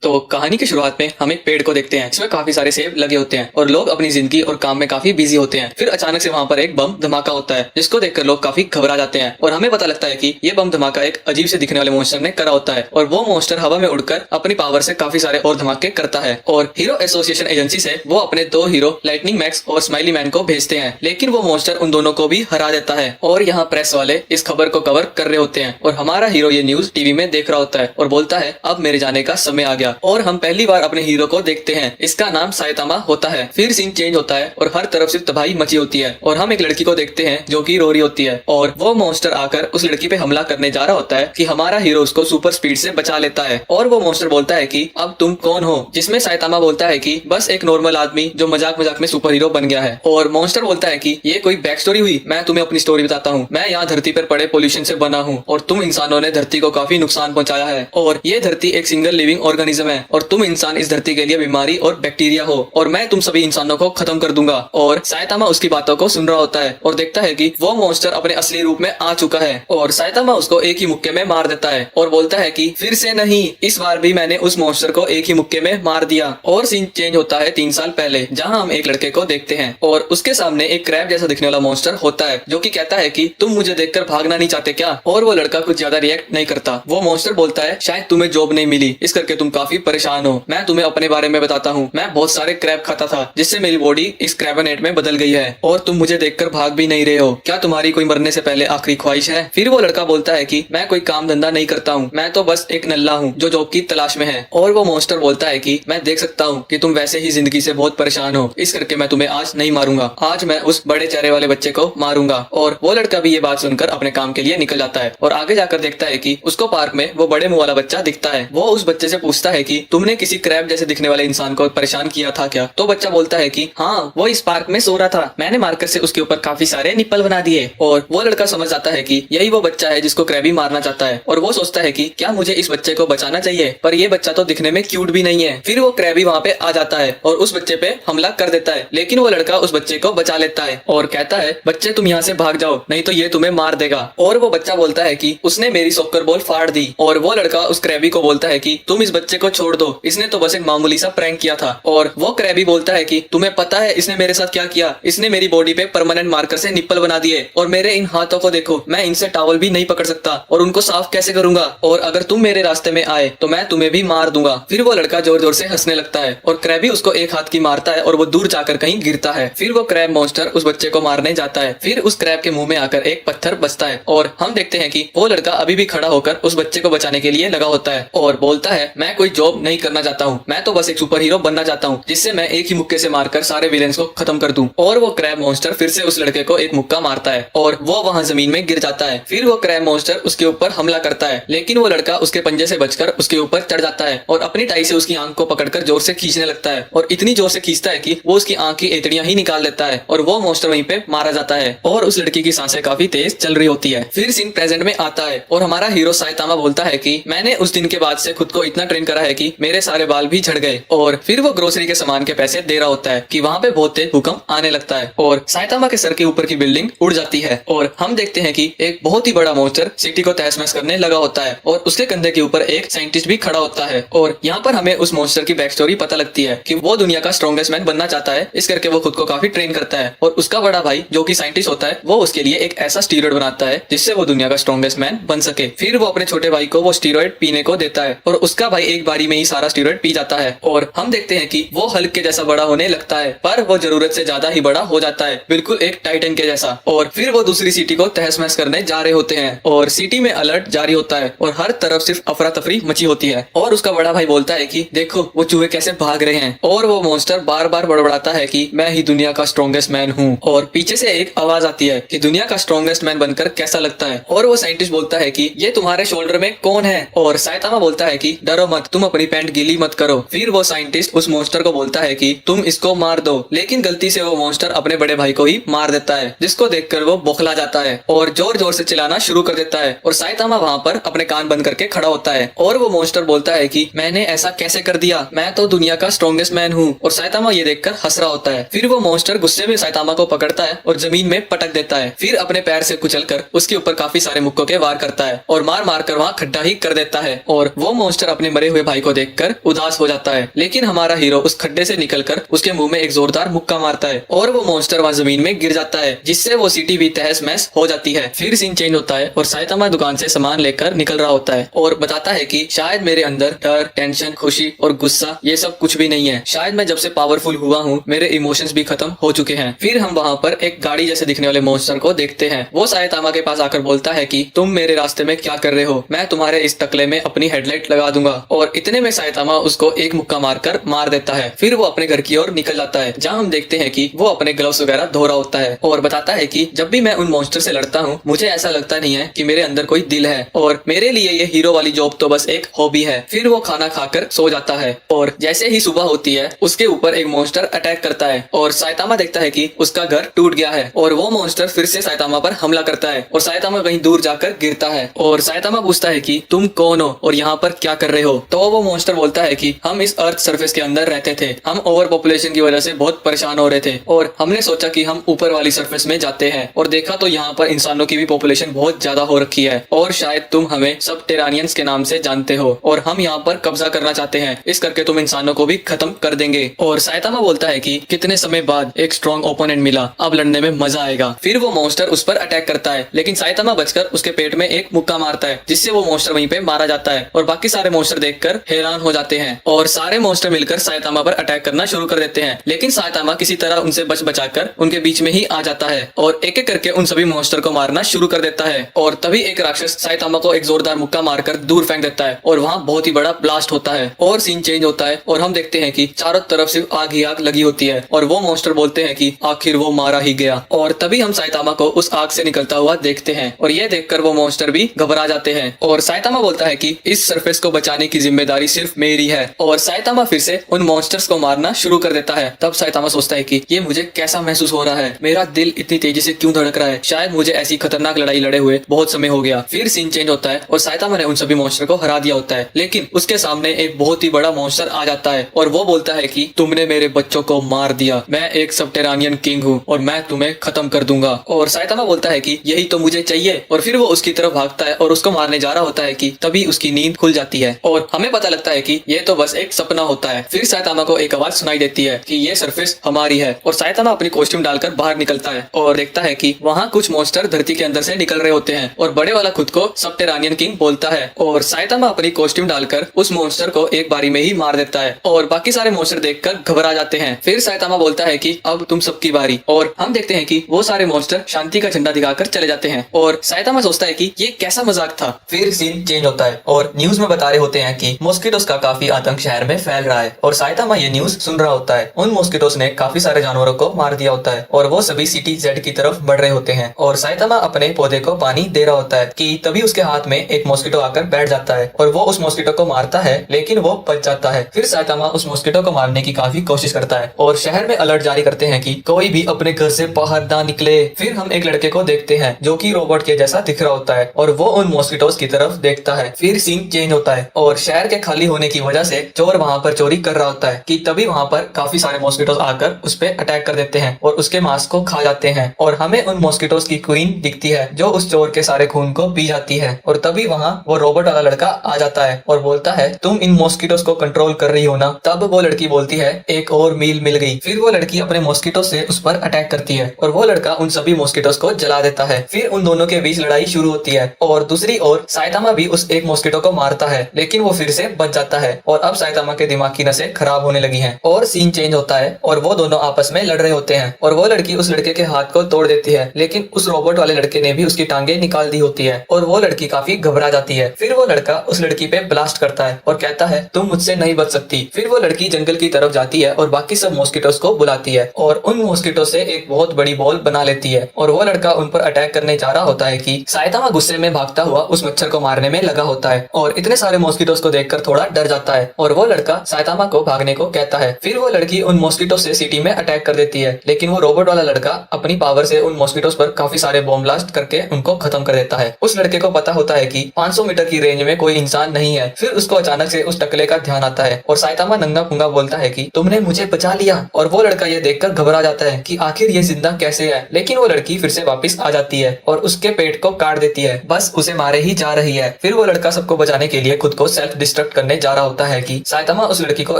तो कहानी की शुरुआत में हम एक पेड़ को देखते हैं जिसमें काफी सारे सेब लगे होते हैं और लोग अपनी जिंदगी और काम में काफी बिजी होते हैं। फिर अचानक से वहाँ पर एक बम धमाका होता है जिसको देखकर लोग काफी घबरा जाते हैं और हमें पता लगता है कि ये बम धमाका एक अजीब से दिखने वाले मॉन्स्टर ने करा होता है और वो मॉन्स्टर हवा में उड़कर अपनी पावर से काफी सारे और धमाके करता है और हीरो एसोसिएशन एजेंसी से वो अपने दो हीरो लाइटनिंग मैक्स और स्माइली मैन को भेजते हैं, लेकिन वो मॉन्स्टर उन दोनों को भी हरा देता है। और यहाँ प्रेस वाले इस खबर को कवर कर रहे होते हैं और हमारा हीरो ये न्यूज टीवी में देख रहा होता है और बोलता है अब मेरे जाने का समय आ गया। और हम पहली बार अपने हीरो को देखते हैं, इसका नाम साइतामा होता है। फिर सीन चेंज होता है और हर तरफ से तबाही मची होती है और हम एक लड़की को देखते हैं जो कि रो रही होती है और वो मॉन्स्टर आकर उस लड़की पे हमला करने जा रहा होता है कि हमारा हीरो उसको सुपर स्पीड से बचा लेता है। और वो मॉन्स्टर बोलता है कि अब तुम कौन हो, जिसमें साइतामा बोलता है कि बस एक नॉर्मल आदमी जो मजाक मजाक में सुपर हीरो बन गया है। और मॉन्स्टर बोलता है कि ये कोई बैक स्टोरी हुई, मैं तुम्हें अपनी स्टोरी बताता हूँ। मैं यहाँ धरती पर पड़े पोल्यूशन से बना हूँ और तुम इंसानों ने धरती को काफी नुकसान पहुंचाया है और ये धरती एक सिंगल लिविंग ऑर्गेनिज्म है और तुम इंसान इस धरती के लिए बीमारी और बैक्टीरिया हो और मैं तुम सभी इंसानों को खत्म कर दूंगा। और साइतामा उसकी बातों को सुन रहा होता है और देखता है कि वो मॉन्स्टर अपने असली रूप में आ चुका है और साइतामा उसको एक ही मुक्के में मार देता है और बोलता है कि फिर से नहीं, इस बार भी मैंने उस मॉन्स्टर को एक ही मुक्के में मार दिया। और सीन चेंज होता है 3 साल पहले, जहाँ हम एक लड़के को देखते हैं और उसके सामने एक क्रैब जैसा दिखने वाला मॉन्स्टर होता है जो कि कहता है कि तुम मुझे देखकर भागना नहीं चाहते क्या। और वो लड़का कुछ ज्यादा रिएक्ट नहीं करता। वो मॉन्स्टर बोलता है शायद तुम्हें जॉब नहीं मिली इस करके तुम काफी परेशान हो, मैं तुम्हें अपने बारे में बताता हूँ। मैं बहुत सारे क्रैब खाता था जिससे मेरी बॉडी इस क्रैबनेट में बदल गई है और तुम मुझे देखकर भाग भी नहीं रहे हो। क्या तुम्हारी कोई मरने से पहले आखिरी ख्वाहिश है। फिर वो लड़का बोलता है कि मैं कोई काम धंधा नहीं करता हूँ, मैं तो बस एक नल्ला हूँ जो जॉब की तलाश में है। और वो मॉन्स्टर बोलता है कि मैं देख सकता हूँ कि तुम वैसे ही जिंदगी से बहुत परेशान हो, इस करके मैं तुम्हें आज नहीं मारूंगा, आज मैं उस बड़े चेहरे वाले बच्चे को मारूंगा। और वो लड़का भी ये बात सुनकर अपने काम के लिए निकल जाता है और आगे जाकर देखता है कि उसको पार्क में वो बड़े मुंह वाला बच्चा दिखता है। वो उस बच्चे से पूछता है कि तुमने किसी क्रैब जैसे दिखने वाले इंसान को परेशान किया था क्या। तो बच्चा बोलता है कि हाँ, वो इस पार्क में सो रहा था, मैंने मार्कर से उसके ऊपर काफी सारे निप्पल बना दिए। और वो लड़का समझ जाता है कि यही वो बच्चा है जिसको क्रैबी मारना चाहता है और वो सोचता है कि क्या मुझे इस बच्चे को बचाना चाहिए, पर ये बच्चा तो दिखने में क्यूट भी नहीं है। फिर वो क्रैबी वहाँ पे आ जाता है और उस बच्चे पे हमला कर देता है, लेकिन वो लड़का उस बच्चे को बचा लेता है और कहता है बच्चे तुम यहाँ से भाग जाओ नहीं तो ये तुम्हें मार देगा। और वो बच्चा बोलता है कि उसने मेरी सॉकर बॉल फाड़ दी। और वो लड़का उस क्रैबी को बोलता है कि तुम इस बच्चे को छोड़ दो, इसने तो बस एक मामूली सा प्रैंक किया था। और वो क्रैबी बोलता है कि तुम्हें पता है इसने मेरे साथ क्या किया, इसने मेरी बॉडी पे परमानेंट मार्कर से निप्पल बना दिए और मेरे इन हाथों को देखो, मैं इनसे टॉवल भी नहीं पकड़ सकता और उनको साफ कैसे करूंगा, और अगर तुम मेरे रास्ते में आए तो मैं तुम्हें भी मार दूंगा। फिर वो लड़का जोर जोर से हंसने लगता है और क्रैबी उसको एक हाथ की मारता है और वो दूर जाकर कहीं गिरता है। फिर वो क्रैब मॉन्स्टर उस बच्चे को मारने जाता है। फिर उस क्रैब के मुंह में आकर एक पत्थर बचता है और हम देखते हैं कि वो लड़का अभी भी खड़ा होकर उस बच्चे को बचाने के लिए लगा होता है और बोलता है मैं कोई जॉब नहीं करना चाहता हूँ, मैं तो बस एक सुपर हीरो बनना चाहता हूँ जिससे मैं एक ही मुक्के से मारकर सारे विलेंस को खत्म कर दूं। और वो क्रैब मॉन्स्टर फिर से उस लड़के को एक मुक्का मारता है और वो वहाँ जमीन में गिर जाता है। फिर वो क्रैब मॉन्स्टर उसके ऊपर हमला करता है, लेकिन वो लड़का उसके पंजे से बचकर उसके ऊपर चढ़ जाता है और अपनी टाई से उसकी आंख को पकड़कर जोर से खींचने लगता है और इतनी जोर से खींचता है कि वो उसकी आंख की एतड़ियां ही निकाल देता है और वो मॉन्स्टर वहीं पे मारा जाता है और उस लड़की की सांसें काफी तेज चल रही होती है। फिर सीन प्रेजेंट में आता है और हमारा हीरो साइतामा बोलता है कि मैंने उस दिन के बाद से खुद को इतना ट्रेन करा है कि मेरे सारे बाल भी झड़ गए। और फिर वो ग्रोसरी के सामान के पैसे दे रहा होता है कि वहाँ पे बहुत तेज भूकंप आने लगता है और साइतामा के सर के ऊपर की बिल्डिंग उड़ जाती है और हम देखते हैं कि एक बहुत ही बड़ा मॉन्स्टर सिटी को तहस महस करने लगा होता है और उसके कंधे के ऊपर एक साइंटिस्ट भी खड़ा होता है। और यहाँ पर हमें उस मॉन्स्टर की बैक स्टोरी पता लगती है कि वो दुनिया का स्ट्रॉन्गेस्ट मैन बनना चाहता है, इस करके वो खुद को काफी ट्रेन करता है और उसका बड़ा भाई जो कि साइंटिस्ट होता है वो उसके लिए एक ऐसा स्टीरॉयड बनाता है जिससे वो दुनिया का स्ट्रॉन्गेस्ट मैन बन सके। फिर वो अपने छोटे भाई को वो स्टीरॉयड पीने को देता है और उसका भाई एक बारी में ही सारा स्टीरॉयड पी जाता है और हम देखते हैं कि वो हल्क के जैसा बड़ा होने लगता है, पर वो जरूरत से ज्यादा ही बड़ा हो जाता है, बिल्कुल एक टाइटन के जैसा। और फिर वो दूसरी सिटी को तहस महस करने जा रहे होते हैं और सिटी में अलर्ट जारी होता है और हर तरफ सिर्फ अफरा तफरी मची होती है। और उसका बड़ा भाई बोलता है कि देखो वो चूहे कैसे भाग रहे हैं और वो मॉन्स्टर बार बार बड़बड़ाता है कि मैं ही दुनिया का स्ट्रॉन्गेस्ट मैन हूँ। और पीछे से एक आवाज आती है कि दुनिया का स्ट्रॉन्गेस्ट मैन बनकर कैसा लगता है। और वो साइंटिस्ट बोलता है कि ये तुम्हारे शोल्डर में कौन है। और साइतामा बोलता है कि डरो मत, तुम अपनी पैंट गीली मत करो। फिर वो साइंटिस्ट उस मॉन्स्टर को बोलता है कि तुम इसको मार दो, लेकिन गलती से वो मॉन्स्टर अपने बड़े भाई को ही मार देता है, जिसको देखकर वो बौखला जाता है और जोर जोर से चिल्लाना शुरू कर देता है। और साइतामा वहाँ पर अपने कान बंद करके खड़ा होता है और वो मॉन्स्टर बोलता है कि मैंने ऐसा कैसे कर दिया, मैं तो दुनिया का स्ट्रॉन्गेस्ट मैन हूँ। और साइतामा ये देखकर हंस रहा होता है। फिर वो मॉन्स्टर गुस्से में साइतामा को पकड़ता है और जमीन में पटक देता है। फिर अपने पैर से कुचलकर उसके ऊपर काफी सारे मुक्कों के वार करता है और मार मार कर वहाँ खड्डा ही कर देता है और वो मॉन्स्टर अपने मरे हुए भाई को देखकर उदास हो जाता है, लेकिन हमारा हीरो उस खड्डे से निकलकर उसके मुंह में एक जोरदार मुक्का मारता है और वो मॉन्स्टर वहाँ जमीन में गिर जाता है, जिससे वो सिटी भी तहस महस हो जाती है। फिर सीन चेंज होता है और साइतामा दुकान से सामान लेकर निकल रहा होता है और बताता है कि शायद मेरे अंदर डर, टेंशन, खुशी और गुस्सा ये सब कुछ भी नहीं है। शायद मैं जब से पावरफुल हुआ हूँ मेरे इमोशंस भी खत्म हो चुके हैं। फिर हम वहाँ पर एक गाड़ी जैसे दिखने वाले मॉन्स्टर को देखते हैं। वो साइतामा के पास आकर बोलता है कि तुम मेरे रास्ते में क्या कर रहे हो, मैं तुम्हारे इस टकले में अपनी हेडलाइट लगा दूंगा। और इतने में साइतामा उसको एक मुक्का मारकर मार देता है। फिर वो अपने घर की ओर निकल जाता है, जहाँ हम देखते हैं कि वो अपने ग्लव्स वगैरह धो रहा होता है और बताता है कि जब भी मैं उन मॉन्स्टर से लड़ता हूँ मुझे ऐसा लगता नहीं है कि मेरे अंदर कोई दिल है और मेरे लिए ये हीरो वाली जॉब तो बस एक हॉबी है। फिर वो खाना खाकर सो जाता है और जैसे ही सुबह होती है उसके ऊपर एक मॉन्स्टर अटैक करता है और साइतामा देखता है कि उसका घर टूट गया है और वो मॉन्स्टर फिर से साइतामा पर हमला करता है और साइतामा कहीं दूर जाकर गिरता है और साइतामा पूछता है कि तुम कौन हो और यहाँ पर क्या कर रहे हो। तो वो मॉन्स्टर बोलता है कि हम इस अर्थ सरफेस के अंदर रहते थे, हम ओवर पॉपुलेशन की वजह से बहुत परेशान हो रहे थे और हमने सोचा कि हम ऊपर वाली सरफेस में जाते हैं और देखा तो यहाँ पर इंसानों की भी पॉपुलेशन बहुत ज्यादा हो रखी है और शायद तुम हमें सब टेरानियंस के नाम से जानते हो और हम यहाँ पर कब्जा करना चाहते हैं, इस करके तुम इंसानों को भी खत्म कर देंगे। और साइतामा बोलता है कि कितने समय बाद एक स्ट्रॉन्ग ओपोनेंट मिला, अब लड़ने में मजा आएगा। फिर वो मॉन्स्टर उस पर अटैक करता है, लेकिन साइतामा बचकर उसके पेट में एक मुक्का मारता है, जिससे वो मॉन्स्टर वहीं पे मारा जाता है और बाकी सारे मॉन्स्टर देखकर हैरान हो जाते हैं और सारे मॉन्स्टर मिलकर साइतामा पर अटैक करना शुरू कर देते हैं। लेकिन साइतामा किसी तरह उनसे बचाकर उनके बीच में ही आ जाता है और एक एक करके उन सभी मॉन्स्टर को मारना शुरू कर देता है और तभी एक राक्षस साइतामा को एक जोरदार मुक्का मारकर दूर फेंक देता है और वहाँ बहुत ही बड़ा ब्लास्ट होता है और सीन चेंज होता है और हम देखते हैं कि चारों तरफ सिर्फ आग ही आग लगी होती है और वो मॉन्स्टर बोलते हैं कि आखिर वो मारा ही गया। और तभी हम साइतामा को उस आग से निकलता हुआ देखते हैं और ये देखकर वो मॉन्स्टर भी घबरा जाते हैं और साइतामा बोलता है कि इस सरफेस को बचाने की जिम्मेदारी सिर्फ मेरी है और साइतामा फिर से उन मॉन्स्टर्स को मारना शुरू कर देता है। तब साइतामा सोचता है कि ये मुझे कैसा महसूस हो रहा है, मेरा दिल इतनी तेजी से क्यों धड़क रहा है, शायद मुझे ऐसी खतरनाक लड़ाई लड़े हुए बहुत समय हो गया। फिर सीन चेंज होता है और साइतामा ने उन सभी मॉन्स्टर को हरा दिया होता है, लेकिन उसके सामने एक बहुत ही बड़ा मॉन्स्टर आ जाता है और वो बोलता है कि तुमने मेरे बच्चों को मार दिया, मैं एक सबटेरानियन किंग हूँ और मैं तुम्हें खत्म कर दूंगा। और साइतामा बोलता है कि यही तो मुझे चाहिए और फिर वो उसकी तरफ भागता है और उसको मारने जा रहा होता है कि तभी उसकी नींद खुल जाती है और हमें पता लगता है कि ये तो बस एक सपना होता है। फिर साइतामा को एक आवाज सुनाई देती है कि ये सरफेस हमारी है और साइतामा अपनी कॉस्ट्यूम डालकर बाहर निकलता है और देखता है कि वहाँ कुछ मॉन्स्टर धरती के अंदर से निकल रहे होते हैं और बड़े वाला खुद को सबटेरानियन किंग बोलता है और साइतामा अपनी कॉस्ट्यूम डालकर उस मॉन्स्टर को एक बारी में ही मार देता है और बाकी सारे मॉन्स्टर देखकर घबरा जाते हैं। फिर साइतामा बोलता है कि अब तुम सबकी बारी और हम देखते हैं कि वो सारे मॉन्स्टर शांति का झंडा दिखाकर चले जाते हैं और साइतामा सोचता है कि ये कैसा मजाक था। फिर सीन चेंज होता है और न्यूज में बता रहे होते हैं कि मॉस्किटोस का काफी आतंक शहर में फैल रहा है और साइतामा ये न्यूज सुन रहा होता है। उन मॉस्किटोस ने काफी सारे जानवरों को मार दिया होता है और वो सभी सिटी जेड की तरफ बढ़ रहे होते हैं और साइतामा अपने पौधे को पानी दे रहा होता है कि तभी उसके हाथ में एक मॉस्किटो आकर बैठ जाता है और वो उस मॉस्किटो को मारता है, लेकिन वो बच जाता है। फिर साइतामा उस मॉस्किटो को मारने की काफी कोशिश करता है और शहर में अलर्ट जारी करते हैं कि कोई भी अपने घर से बाहर ना निकले। फिर हम एक लड़के को देखते हैं जो कि रोबोट के जैसा दिख रहा होता है और वो उन मॉस्किटोस की तरफ देखता है। फिर सीन चेंज होता है और शहर के खाली होने की वजह से चोर वहाँ पर चोरी कर रहा होता है कि तभी वहाँ पर काफी सारे मॉस्किटोस आकर उस पर अटैक कर देते हैं और उसके मांस को खा जाते हैं और हमें उन मॉस्किटोस की क्वीन दिखती है जो उस चोर के सारे खून को पी जाती है और तभी वहाँ वो रोबोट वाला लड़का आ जाता है और बोलता है तुम इन मॉस्किटोस को कंट्रोल कर रही हो ना। तब वो लड़की बोलती है एक और मील मिल गई। फिर वो लड़की अपने मॉस्किटो से उस पर अटैक करती है और वो लड़का उन सभी मॉस्किटोस को जला देता है। फिर उन दोनों के बीच लड़ाई शुरू होती है और दूसरी ओर साइतामा भी उस एक मॉस्किटो को मारता है, लेकिन वो फिर से बच जाता है और अब साइतामा के दिमाग की नसें खराब होने लगी हैं। और सीन चेंज होता है और वो दोनों आपस में लड़ रहे होते हैं और वो लड़की उस लड़के के हाथ को तोड़ देती है, लेकिन उस रोबोट वाले लड़के ने भी उसकी टांगे निकाल दी होती है और वो लड़की काफी घबरा जाती है। फिर वो लड़का उस लड़की पे ब्लास्ट करता है और कहता है तुम मुझसे नहीं बच सकती। फिर वो लड़की जंगल की तरफ जाती है और बाकी सब मॉस्किटोस को बुलाती है और उन मॉस्किटो से एक बहुत बड़ी बॉल बना लेती है और वो लड़का उन पर अटैक करने जा रहा होता है कि साइतामा गुस्से में भागता हुआ उस मच्छर को मारने में लगा होता है और इतने सारे मॉस्किटोस को देखकर थोड़ा डर जाता है और वो लड़का साइतामा को भागने को कहता है। फिर वो लड़की उन मॉस्किटो से सिटी में अटैक कर देती है, लेकिन वो रोबोट वाला लड़का अपनी पावर से उन मॉस्किटोस पर काफी सारे बॉम्ब ब्लास्ट करके उनको खत्म कर देता है। उस लड़के को पता होता है कि 500 मीटर की रेंज में कोई इंसान नहीं है। फिर उसको अचानक से उस टकले का ध्यान आता है और साइतामा नंगा पुंगा बोलता है कि तुमने मुझे बचा लिया और वो लड़का ये देखकर घबरा जाता है कि आखिर ये जिंदा कैसे है, लेकिन वो लड़की फिर से वापस आ जाती है और उसके पेट को काट देती है, बस उसे मारे ही जा रही है। फिर वो लड़का सबको बचाने के लिए खुद को सेल्फ डिस्ट्रक्ट इंस्ट्रक्ट करने जा रहा होता है कि साइतामा उस लड़की को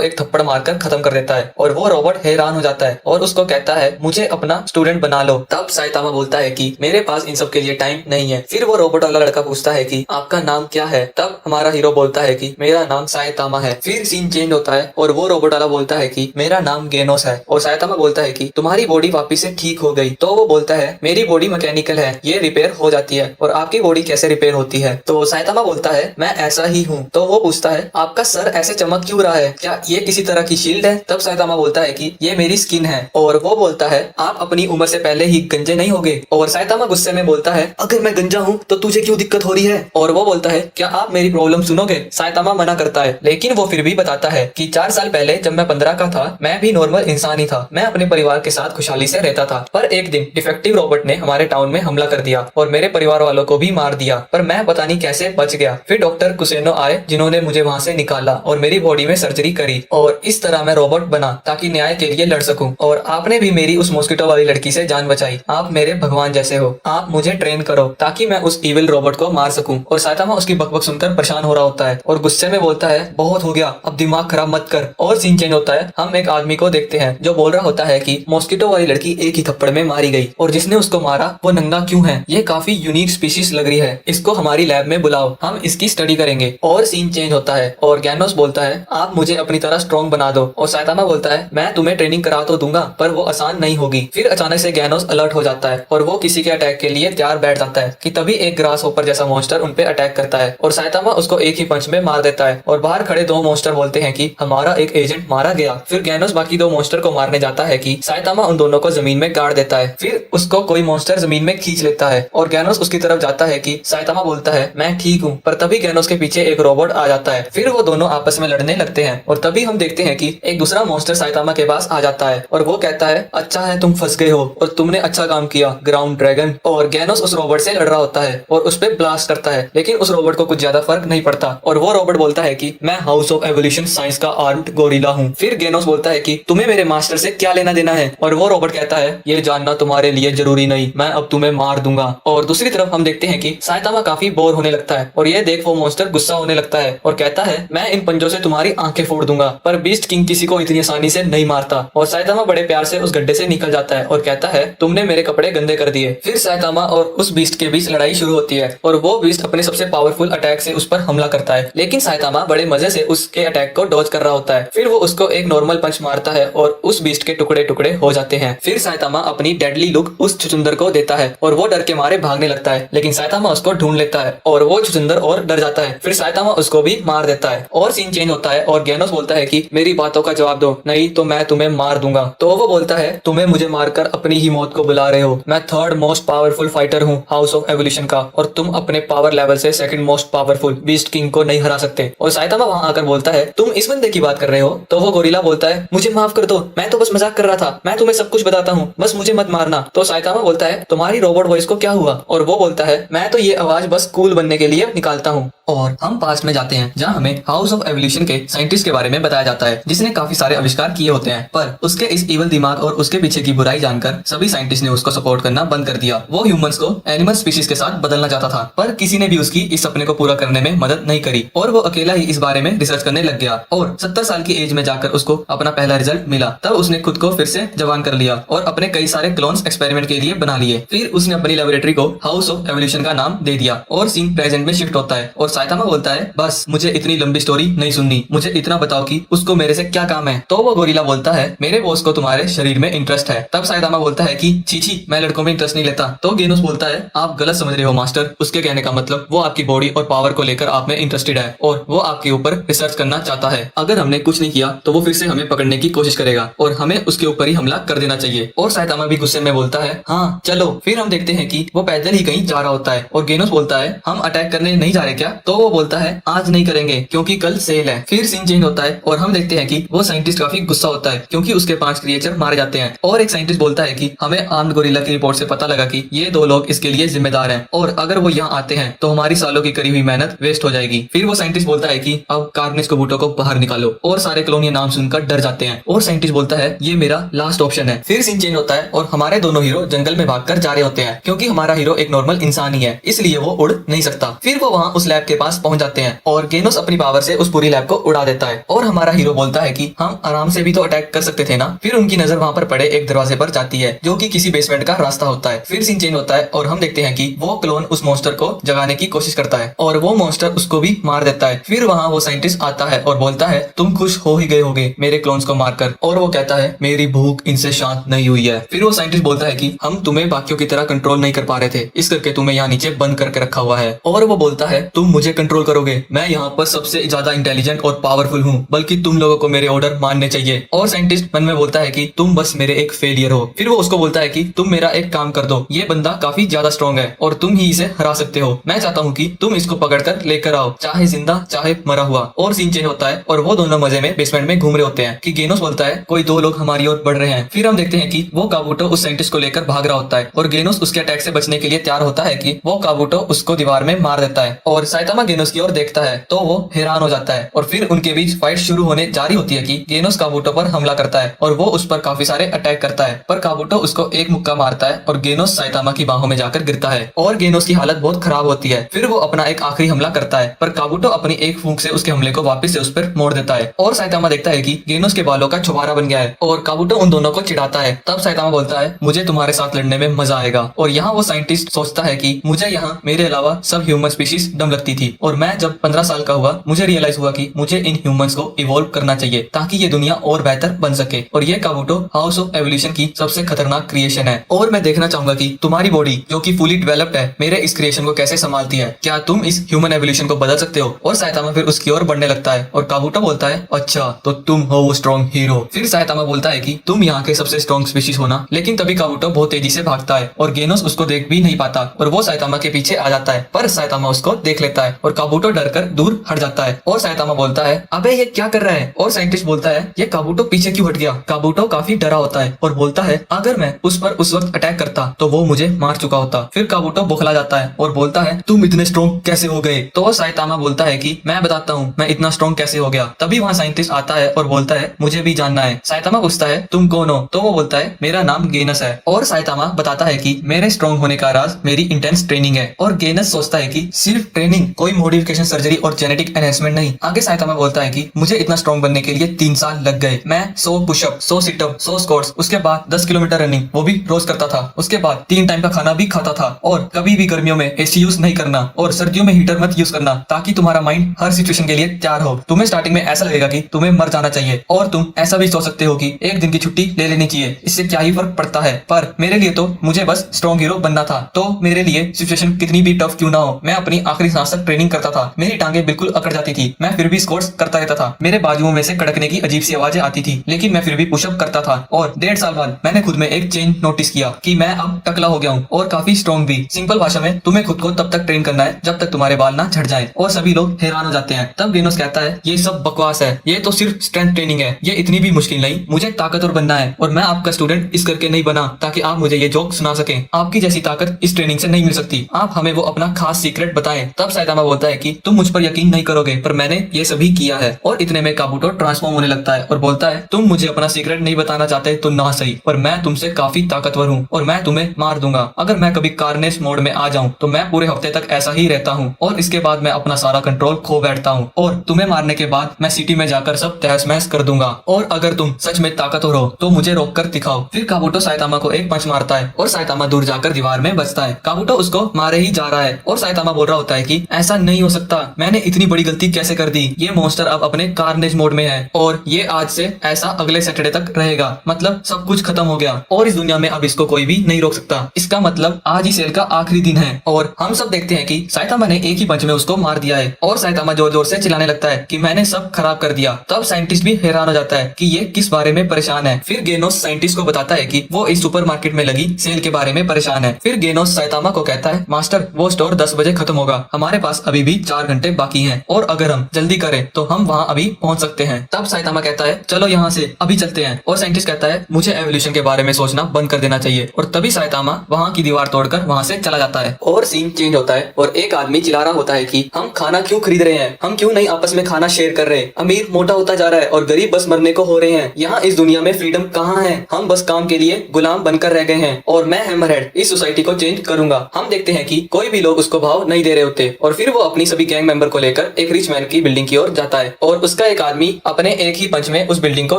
एक थप्पड़ मारकर खत्म कर देता है और वो रोबोट हैरान हो जाता है और उसको कहता है मुझे अपना स्टूडेंट बना लो। तब साइतामा बोलता है कि मेरे पास इन सब के लिए टाइम नहीं है। फिर वो रोबोट वाला लड़का पूछता है कि आपका नाम क्या है। तब हमारा हीरो बोलता है कि मेरा नाम साइतामा है। फिर सीन चेंज होता है और वो रोबोट वाला बोलता है कि मेरा नाम गेनोस है और साइतामा बोलता है कि तुम्हारी बॉडी वापिस से ठीक हो गई। तो वो बोलता है मेरी बॉडी मैकेनिकल है, ये रिपेयर हो जाती है। और आपकी बॉडी कैसे रिपेयर होती है? तो साइतामा बोलता है मैं ऐसा ही हूँ। तो वो पूछता है आपका सर ऐसे चमक क्यों रहा है, क्या ये किसी तरह की शील्ड है? तब साइतामा बोलता है कि ये मेरी स्किन है। और वो बोलता है आप अपनी उम्र से पहले ही गंजे नहीं होगे। और साइतामा गुस्से में बोलता है अगर मैं गंजा हूँ तो तुझे क्यों दिक्कत हो रही है? और वो बोलता है क्या आप मेरी प्रॉब्लम सुनोगे? साइतामा मना करता है, लेकिन वो फिर भी बताता है कि 4 साल पहले जब मैं 15 का था मैं भी नॉर्मल इंसान ही था। मैं अपने परिवार के साथ खुशहाली से रहता था, पर एक दिन डिफेक्टिव रोबोट ने हमारे टाउन में हमला कर दिया और मेरे परिवार वालों को भी मार दिया, पर मैं पता नहीं कैसे बच गया। फिर डॉक्टर कुसेनो आए जिन्होंने मुझे वहाँ से निकाला और मेरी बॉडी में सर्जरी करी और इस तरह मैं रोबोट बना ताकि न्याय के लिए लड़ सकूं। और आपने भी मेरी उस मॉस्किटो वाली लड़की से जान बचाई। आप मेरे भगवान जैसे हो, आप मुझे ट्रेन करो ताकि मैं उस इविल रोबोट को मार सकूं। और साइतामा उसकी बकबक सुनकर परेशान हो रहा होता है और गुस्से में बोलता है बहुत हो गया, अब दिमाग खराब मत कर। और सीन चेंज होता है, हम एक आदमी को देखते हैं जो बोल रहा होता है कि मॉस्किटो वाली लड़की एक ही थप्पड़ में मारी गई और जिसने उसको मारा वो नंगा क्यों है? ये काफी यूनिक स्पीशीज लग रही है, इसको हमारी लैब में बुलाओ, हम इसकी स्टडी करेंगे। और सीन चेंज होता है और गैनोस बोलता है आप मुझे अपनी तरह स्ट्रॉन्ग बना दो। और साइतामा बोलता है मैं तुम्हें ट्रेनिंग करा तो दूंगा पर वो आसान नहीं होगी। फिर अचानक से गैनोस अलर्ट हो जाता है और वो किसी के अटैक के लिए तैयार बैठ जाता है कि तभी एक ग्रास होपर जैसा मॉन्स्टर उन पे अटैक करता है और साइतामा उसको एक ही पंच में मार देता है। और बाहर खड़े 2 मॉन्स्टर बोलते हैं कि हमारा एक एजेंट मारा गया। फिर गैनोस बाकी 2 मॉन्स्टर को मारने जाता है कि साइतामा उन दोनों को जमीन में गाड़ देता है। फिर उसको कोई मॉन्स्टर जमीन में खींच लेता है और गैनोस उसकी तरफ जाता है कि साइतामा बोलता है मैं ठीक हूँ, पर तभी गैनोस के पीछे एक रोबोट आ जाता है। फिर वो दोनों आपस में लड़ने लगते हैं और तभी हम देखते हैं कि एक दूसरा मॉन्स्टर साइतामा के पास आ जाता है और वो कहता है अच्छा है तुम फंस गए हो और तुमने अच्छा काम किया ग्राउंड ड्रैगन। और गैनोस उस रोबोट से लड़ रहा होता है और उस पे ब्लास्ट करता है, लेकिन उस रोबोट को कुछ ज्यादा फर्क नहीं पड़ता और वो रोबोट बोलता है कि मैं हाउस ऑफ एवोल्यूशन साइंस का आर्म्ड गोरिल्ला हूँ। फिर गैनोस बोलता है कि तुम्हें मेरे मास्टर से क्या लेना देना है? और वो रोबोट कहता है ये जानना तुम्हारे लिए जरूरी नहीं, मैं अब तुम्हें मार दूंगा। और दूसरी तरफ हम देखते हैं कि साइतामा काफी बोर होने लगता है और ये देख वो मॉन्स्टर गुस्सा होने लगता है और कहता है मैं इन पंजों से तुम्हारी आंखें फोड़ दूंगा। पर बीस्ट किंग किसी को इतनी आसानी से नहीं मारता। और साइतामा बड़े प्यार से उस गड्ढे से निकल जाता है और कहता है तुमने मेरे कपड़े गंदे कर दिए। फिर साइतामा और उस बीस्ट के बीच लड़ाई शुरू होती है और वो बीस्ट अपने सबसे पावरफुल अटैक से उस पर हमला करता है, लेकिन साइतामा बड़े मजे से उसके अटैक को डॉज कर रहा होता है। फिर वो उसको एक नॉर्मल पंच मारता है और उस बीस्ट के टुकड़े टुकड़े हो जाते हैं। फिर साइतामा अपनी डेडली लुक उस छुचुंदर को देता है और वो डर के मारे भागने लगता है, लेकिन साइतामा उसको ढूंढ लेता है और वो छुचुंदर और डर जाता है। फिर साइतामा उसको भी मार देता है और सीन चेंज होता है और गैनोस बोलता है कि मेरी बातों का जवाब दो, नहीं तो मैं तुम्हें मार दूंगा। तो वो बोलता है तुम्हें मुझे मारकर अपनी ही मौत को बुला रहे हो, मैं 3rd मोस्ट पावरफुल फाइटर हूँ हाउस ऑफ एवोल्यूशन का और तुम अपने पावर लेवल से 2nd most powerful beast king को नहीं हरा सकते। और साइतामा वहाँ आकर बोलता है तुम इस बंदे की बात कर रहे हो? तो वो गोरिल्ला बोलता है मुझे माफ कर दो, मैं तो बस मजाक कर रहा था, मैं तुम्हें सब कुछ बताता हूँ, बस मुझे मत मारना। तो साइतामा बोलता है तुम्हारी रोबोट वॉइस को क्या हुआ? और वो बोलता है मैं तो ये आवाज बस कूल बनने के लिए निकालता हूँ। और हम पास्ट में जाते हैं जहाँ हमें हाउस ऑफ एवोल्यूशन के साइंटिस्ट के बारे में बताया जाता है जिसने काफी सारे आविष्कार किए होते हैं, पर उसके इस इवल दिमाग और उसके पीछे की बुराई जानकर सभी साइंटिस्ट ने उसको सपोर्ट करना बंद कर दिया। वो ह्यूमंस को एनिमल स्पीशीज के साथ बदलना चाहता था, पर किसी ने भी उसकी इस सपने को पूरा करने में मदद नहीं करी और वो अकेला ही इस बारे में रिसर्च करने लग गया। और 70 साल की एज में जाकर उसको अपना पहला रिजल्ट मिला। तब उसने खुद को फिर से जवान कर लिया और अपने कई सारे क्लोन्स एक्सपेरिमेंट के लिए बना लिए। फिर उसने अपनी लेबोरेटरी को हाउस ऑफ एवोल्यूशन का नाम दे दिया और सीन प्रेजेंट में शिफ्ट होता है। और साइतामा बोलता है बस मुझे इतनी लंबी स्टोरी नहीं सुननी, मुझे इतना बताओ कि उसको मेरे से क्या काम है। तो वो गोरिल्ला बोलता है मेरे बॉस को तुम्हारे शरीर में इंटरेस्ट है। तब साइतामा बोलता है कि छी मैं लड़कों में इंटरेस्ट नहीं लेता। तो गेनोस बोलता है आप गलत समझ रहे हो मास्टर, उसके कहने का मतलब वो आपकी बॉडी और पावर को लेकर आप में इंटरेस्टेड है और वो आपके ऊपर रिसर्च करना चाहता है। अगर हमने कुछ नहीं किया तो वो फिर से हमें पकड़ने की कोशिश करेगा और हमें उसके ऊपर ही हमला कर देना चाहिए। और साइतामा भी गुस्से में बोलता है हाँ चलो। फिर हम देखते हैं कि वो पैदल ही कहीं जा रहा होता है और गेनोस बोलता है हम अटैक करने नहीं जा रहे क्या? तो वो बोलता है आज नहीं करेंगे क्योंकि कल सेल है। फिर सीन चेंज होता है और हम देखते हैं कि वो साइंटिस्ट काफी गुस्सा होता है क्योंकि उसके 5 क्रिएचर मारे जाते हैं। और एक साइंटिस्ट बोलता है कि हमें आर्म्ड गोरिल्ला की रिपोर्ट से पता लगा कि ये 2 लोग इसके लिए जिम्मेदार हैं और अगर वो यहाँ आते हैं तो हमारी सालों की करी हुई मेहनत वेस्ट हो जाएगी। फिर वो साइंटिस्ट बोलता है कि अब कार्निस कोबूटो को बाहर निकालो और सारे क्लोन ये नाम सुनकर डर जाते हैं और साइंटिस्ट बोलता है ये मेरा लास्ट ऑप्शन है। फिर सीन चेंज होता है और हमारे दोनों हीरो जंगल में भागकर जा रहे होते हैं क्योंकि हमारा हीरो एक नॉर्मल इंसान ही है, इसलिए वो उड़ नहीं सकता। फिर वो वहाँ उस लैब के पास पहुंच जाते हैं और गेनोस अपनी पावर से उस पूरी लैब को उड़ा देता है और हमारा हीरो बोलता है कि हम आराम से भी तो अटैक कर सकते थे ना। फिर उनकी नजर वहाँ पर पड़े एक दरवाजे पर जाती है जो कि किसी बेसमेंट का रास्ता होता है। फिर सीन चेंज होता है और हम देखते हैं कि वो क्लोन उस मॉन्स्टर को जगाने की कोशिश करता है और वो मॉन्स्टर उसको भी मार देता है। फिर वहाँ वो साइंटिस्ट आता है और बोलता है तुम खुश हो ही गए होगे मेरे क्लोन्स को मारकर, और वो कहता है मेरी भूख इनसे शांत नहीं हुई है। फिर वो साइंटिस्ट बोलता है कि हम तुम्हें बाकियों की तरह कंट्रोल नहीं कर पा रहे थे, इस करके तुम्हें यहाँ नीचे बंद करके रखा हुआ है। और वो बोलता है तुम मुझे कंट्रोल करोगे, मैं यहाँ पर सबसे ज्यादा इंटेलिजेंट और पावरफुल हूँ, बल्कि तुम लोगों को मेरे ऑर्डर मानने चाहिए। और साइंटिस्ट मन में बोलता है कि तुम बस मेरे एक फेलियर हो। फिर वो उसको बोलता है कि तुम मेरा एक काम कर दो, ये बंदा काफी ज्यादा स्ट्रॉन्ग है और तुम ही इसे हरा सकते हो। मैं चाहता हूँ कि तुम इसको पकड़कर लेकर आओ, चाहे जिंदा चाहे मरा हुआ। और सीन चेंज होता है और वो दोनों मजे में बेसमेंट में घूम रहे होते हैं कि गेनोस बोलता है कोई दो लोग हमारी ओर बढ़ रहे हैं। फिर हम देखते हैं कि वो काबूटो उस साइंटिस्ट को लेकर भाग रहा होता है और गेनोस उसके अटैक से बचने के लिए तैयार होता है कि वो काबूटो उसको दीवार में मार देता है। और साइतामा गेनोस की ओर देखता है तो वो हैरान हो जाता है और फिर उनके बीच फाइट शुरू होने जारी होती है कि गेनोस काबूटो पर हमला करता है और वो उस पर काफी सारे अटैक करता है, पर काबूटो उसको एक मुक्का मारता है और गेनोस साइतामा की बाहों में जाकर गिरता है और गेनोस की हालत बहुत खराब होती है। फिर वो अपना एक आखिरी हमला करता है, पर काबूटो अपनी एक फूंक से उसके हमले को वापस से उस पर मोड़ देता है और साइतामा देखता है कि गेनोस के बालों का छुपारा बन गया है और काबूटो उन दोनों को चिढ़ाता है। तब साइतामा बोलता है मुझे तुम्हारे साथ लड़ने में मजा आएगा। और यहाँ वो साइंटिस्ट सोचता है कि मुझे यहाँ मेरे अलावा सब ह्यूमन स्पीशीज डम लगती थी और मैं जब 15 साल का हुआ मुझे रियलाइज हुआ कि मुझे इन ह्यूमंस को इवॉल्व करना चाहिए ताकि ये दुनिया और बेहतर बन सके। और ये काबूटो हाउस ऑफ एवोल्यूशन की सबसे खतरनाक क्रिएशन है और मैं देखना चाहूंगा कि तुम्हारी बॉडी जो कि फुली डेवलप्ड है मेरे इस क्रिएशन को कैसे संभालती है, क्या तुम इस ह्यूमन एवोल्यूशन को बदल सकते हो। और साइतामा फिर उसकी ओर बढ़ने लगता है और काबूटो बोलता है अच्छा तो तुम हो वो स्ट्रॉन्ग हीरो। फिर साइतामा बोलता है कि तुम यहाँ के सबसे स्ट्रॉन्ग स्पीशीज होना। लेकिन तभी काबूटो बहुत तेजी से भागता है और गेनोस उसको देख भी नहीं पाता और वो साइतामा के पीछे आ जाता है, पर साइतामा उसको देख लेता है और काबूटो डरकर दूर हट जाता है। और साइतामा बोलता है अबे ये क्या कर रहा है। और साइंटिस्ट बोलता है ये काबूटो पीछे क्यों हट गया। काबूटो काफी डरा होता है और बोलता है अगर मैं उस पर उस वक्त अटैक करता तो वो मुझे मार चुका होता। फिर काबूटो बौखला जाता है और बोलता है तुम इतने स्ट्रॉन्ग कैसे हो गए। तो साइतामा बोलता है कि मैं बताता हूँ मैं इतना स्ट्रॉन्ग कैसे हो गया। तभी वहाँ साइंटिस्ट आता है और बोलता है मुझे भी जानना है। साइतामा पूछता है तुम कौन हो। तो वो बोलता है मेरा नाम गेनस है। और साइतामा बताता है कि मेरे स्ट्रॉन्ग होने का राज मेरी इंटेंस ट्रेनिंग है। और गेनस सोचता है कि सिर्फ ट्रेनिंग, कोई मॉडिफिकेशन सर्जरी और जेनेटिक एनहेंसमेंट नहीं। आगे साइतामा बोलता है कि मुझे इतना स्ट्रॉन्ग बनने के लिए 3 साल लग गए। मैं 100 पुशअप, 100 सिटअप, 100 स्क्वाट्स, उसके बाद 10 किलोमीटर रनिंग वो भी रोज करता था। उसके बाद 3 टाइम का खाना भी खाता था और कभी भी गर्मियों में एसी यूज नहीं करना और सर्दियों में हीटर मत यूज करना ताकि तुम्हारा माइंड हर सिचुएशन के लिए तैयार हो। तुम्हें स्टार्टिंग में ऐसा लगेगा कि तुम्हें मर जाना चाहिए और तुम ऐसा भी सोच सकते हो कि एक दिन की छुट्टी ले लेनी चाहिए, इससे क्या ही फर्क पड़ता है। पर मेरे लिए तो मुझे बस स्ट्रॉन्ग हीरो बनना था, तो मेरे लिए सिचुएशन कितनी भी टफ क्यों ना हो मैं अपनी आखिरी सांस तक ट्रेनिंग करता था। मेरी टांगे बिल्कुल अकड़ जाती थी, मैं फिर भी स्क्वाट्स करता रहता था। मेरे बाजुओं में से कड़कने की अजीब सी आवाजें आती थी लेकिन मैं फिर भी पुशअप करता था। और 1.5 साल बाद मैंने खुद में एक चेंज नोटिस किया कि मैं अब टकला हो गया हूँ और काफी स्ट्रॉन्ग भी। सिंपल भाषा में तुम्हें खुद को तब तक ट्रेन करना है जब तक तुम्हारे बाल ना झड़ जाए। और सभी लोग हैरान हो जाते हैं। तब गेनोस कहता है ये सब बकवास है, ये तो सिर्फ स्ट्रेंथ ट्रेनिंग है, ये इतनी भी मुश्किल नहीं। मुझे ताकतवर बनना है और मैं आपका स्टूडेंट इस करके नहीं बना ताकि आप मुझे ये जोक सुना सकें। आपकी जैसी ताकत इस ट्रेनिंग से नहीं मिल सकती, आप हमें वो अपना खास सीक्रेट बताएं। तब साइतामा बोलता है कि तुम मुझ पर यकीन नहीं करोगे पर मैंने ये सभी किया है। और इतने में काबूटो ट्रांसफॉर्म होने लगता है और बोलता है तुम मुझे अपना सीक्रेट नहीं बताना चाहते तो ना सही, पर मैं तुमसे काफी ताकतवर हूँ और मैं तुम्हें मार दूंगा। अगर मैं कभी कार्नेज मोड में आ जाऊँ तो मैं पूरे हफ्ते तक ऐसा ही रहता हूँ और इसके बाद मैं अपना सारा कंट्रोल खो बैठता हूँ और तुम्हें मारने के बाद मैं सिटी में जाकर सब तहस महस कर दूंगा। और अगर तुम सच में ताकतवर हो तो मुझे रोक कर दिखाओ। फिर काबूटो साइतामा को एक पंच मारता है और साइतामा दूर जाकर दीवार में बचता है। काबूटो उसको मारे ही जा रहा है और साइतामा बोल रहा होता है कि ऐसा नहीं हो सकता, मैंने इतनी बड़ी गलती कैसे कर दी। ये मॉन्स्टर अब अपने कार्नेज मोड में है और ये आज से ऐसा अगले सैटरडे तक रहेगा, मतलब सब कुछ खत्म हो गया और इस दुनिया में अब इसको कोई भी नहीं रोक सकता। इसका मतलब आज ही सेल का आखिरी दिन है। और हम सब देखते हैं कि साइतामा ने एक ही पंच में उसको मार दिया है और साइतामा जोर जोर से चिल्लाने लगता है कि मैंने सब खराब कर दिया। तब साइंटिस्ट भी हैरान हो जाता है कि ये किस बारे में परेशान है। फिर गेनोस साइंटिस्ट को बताता है कि वो इस सुपरमार्केट में लगी सेल के बारे में परेशान है। फिर गेनोस साइतामा को कहता है मास्टर वो स्टोर 10 बजे खत्म होगा, हमारे पास अभी भी 4 घंटे बाकी हैं और अगर हम जल्दी करें तो हम वहाँ अभी पहुँच सकते हैं। तब साइतामा कहता है चलो यहाँ से अभी चलते हैं और साइंटिस्ट कहता है मुझे एवोल्यूशन के बारे में सोचना बंद कर देना चाहिए। और तभी साइतामा वहाँ की दीवार तोड़कर वहाँ से चला जाता है और सीन चेंज होता है और एक आदमी चिल्ला रहा होता है कि हम खाना क्यों खरीद रहे हैं, हम क्यों नहीं आपस में खाना शेयर कर रहे। अमीर मोटा होता जा रहा है और गरीब बस मरने को हो रहे हैं। यहाँ इस दुनिया में फ्रीडम कहाँ है, हम बस काम के लिए गुलाम बनकर रह गए हैं और मैं हैमरहेड इस सोसाइटी को चेंज करूंगा। हम देखते हैं कि कोई भी लोग उसको भाव नहीं दे रहे होते और फिर फिर वो अपनी सभी गैंग मेंबर को लेकर एक रिच मैन की बिल्डिंग की ओर जाता है और उसका एक आदमी अपने एक ही पंच में उस बिल्डिंग को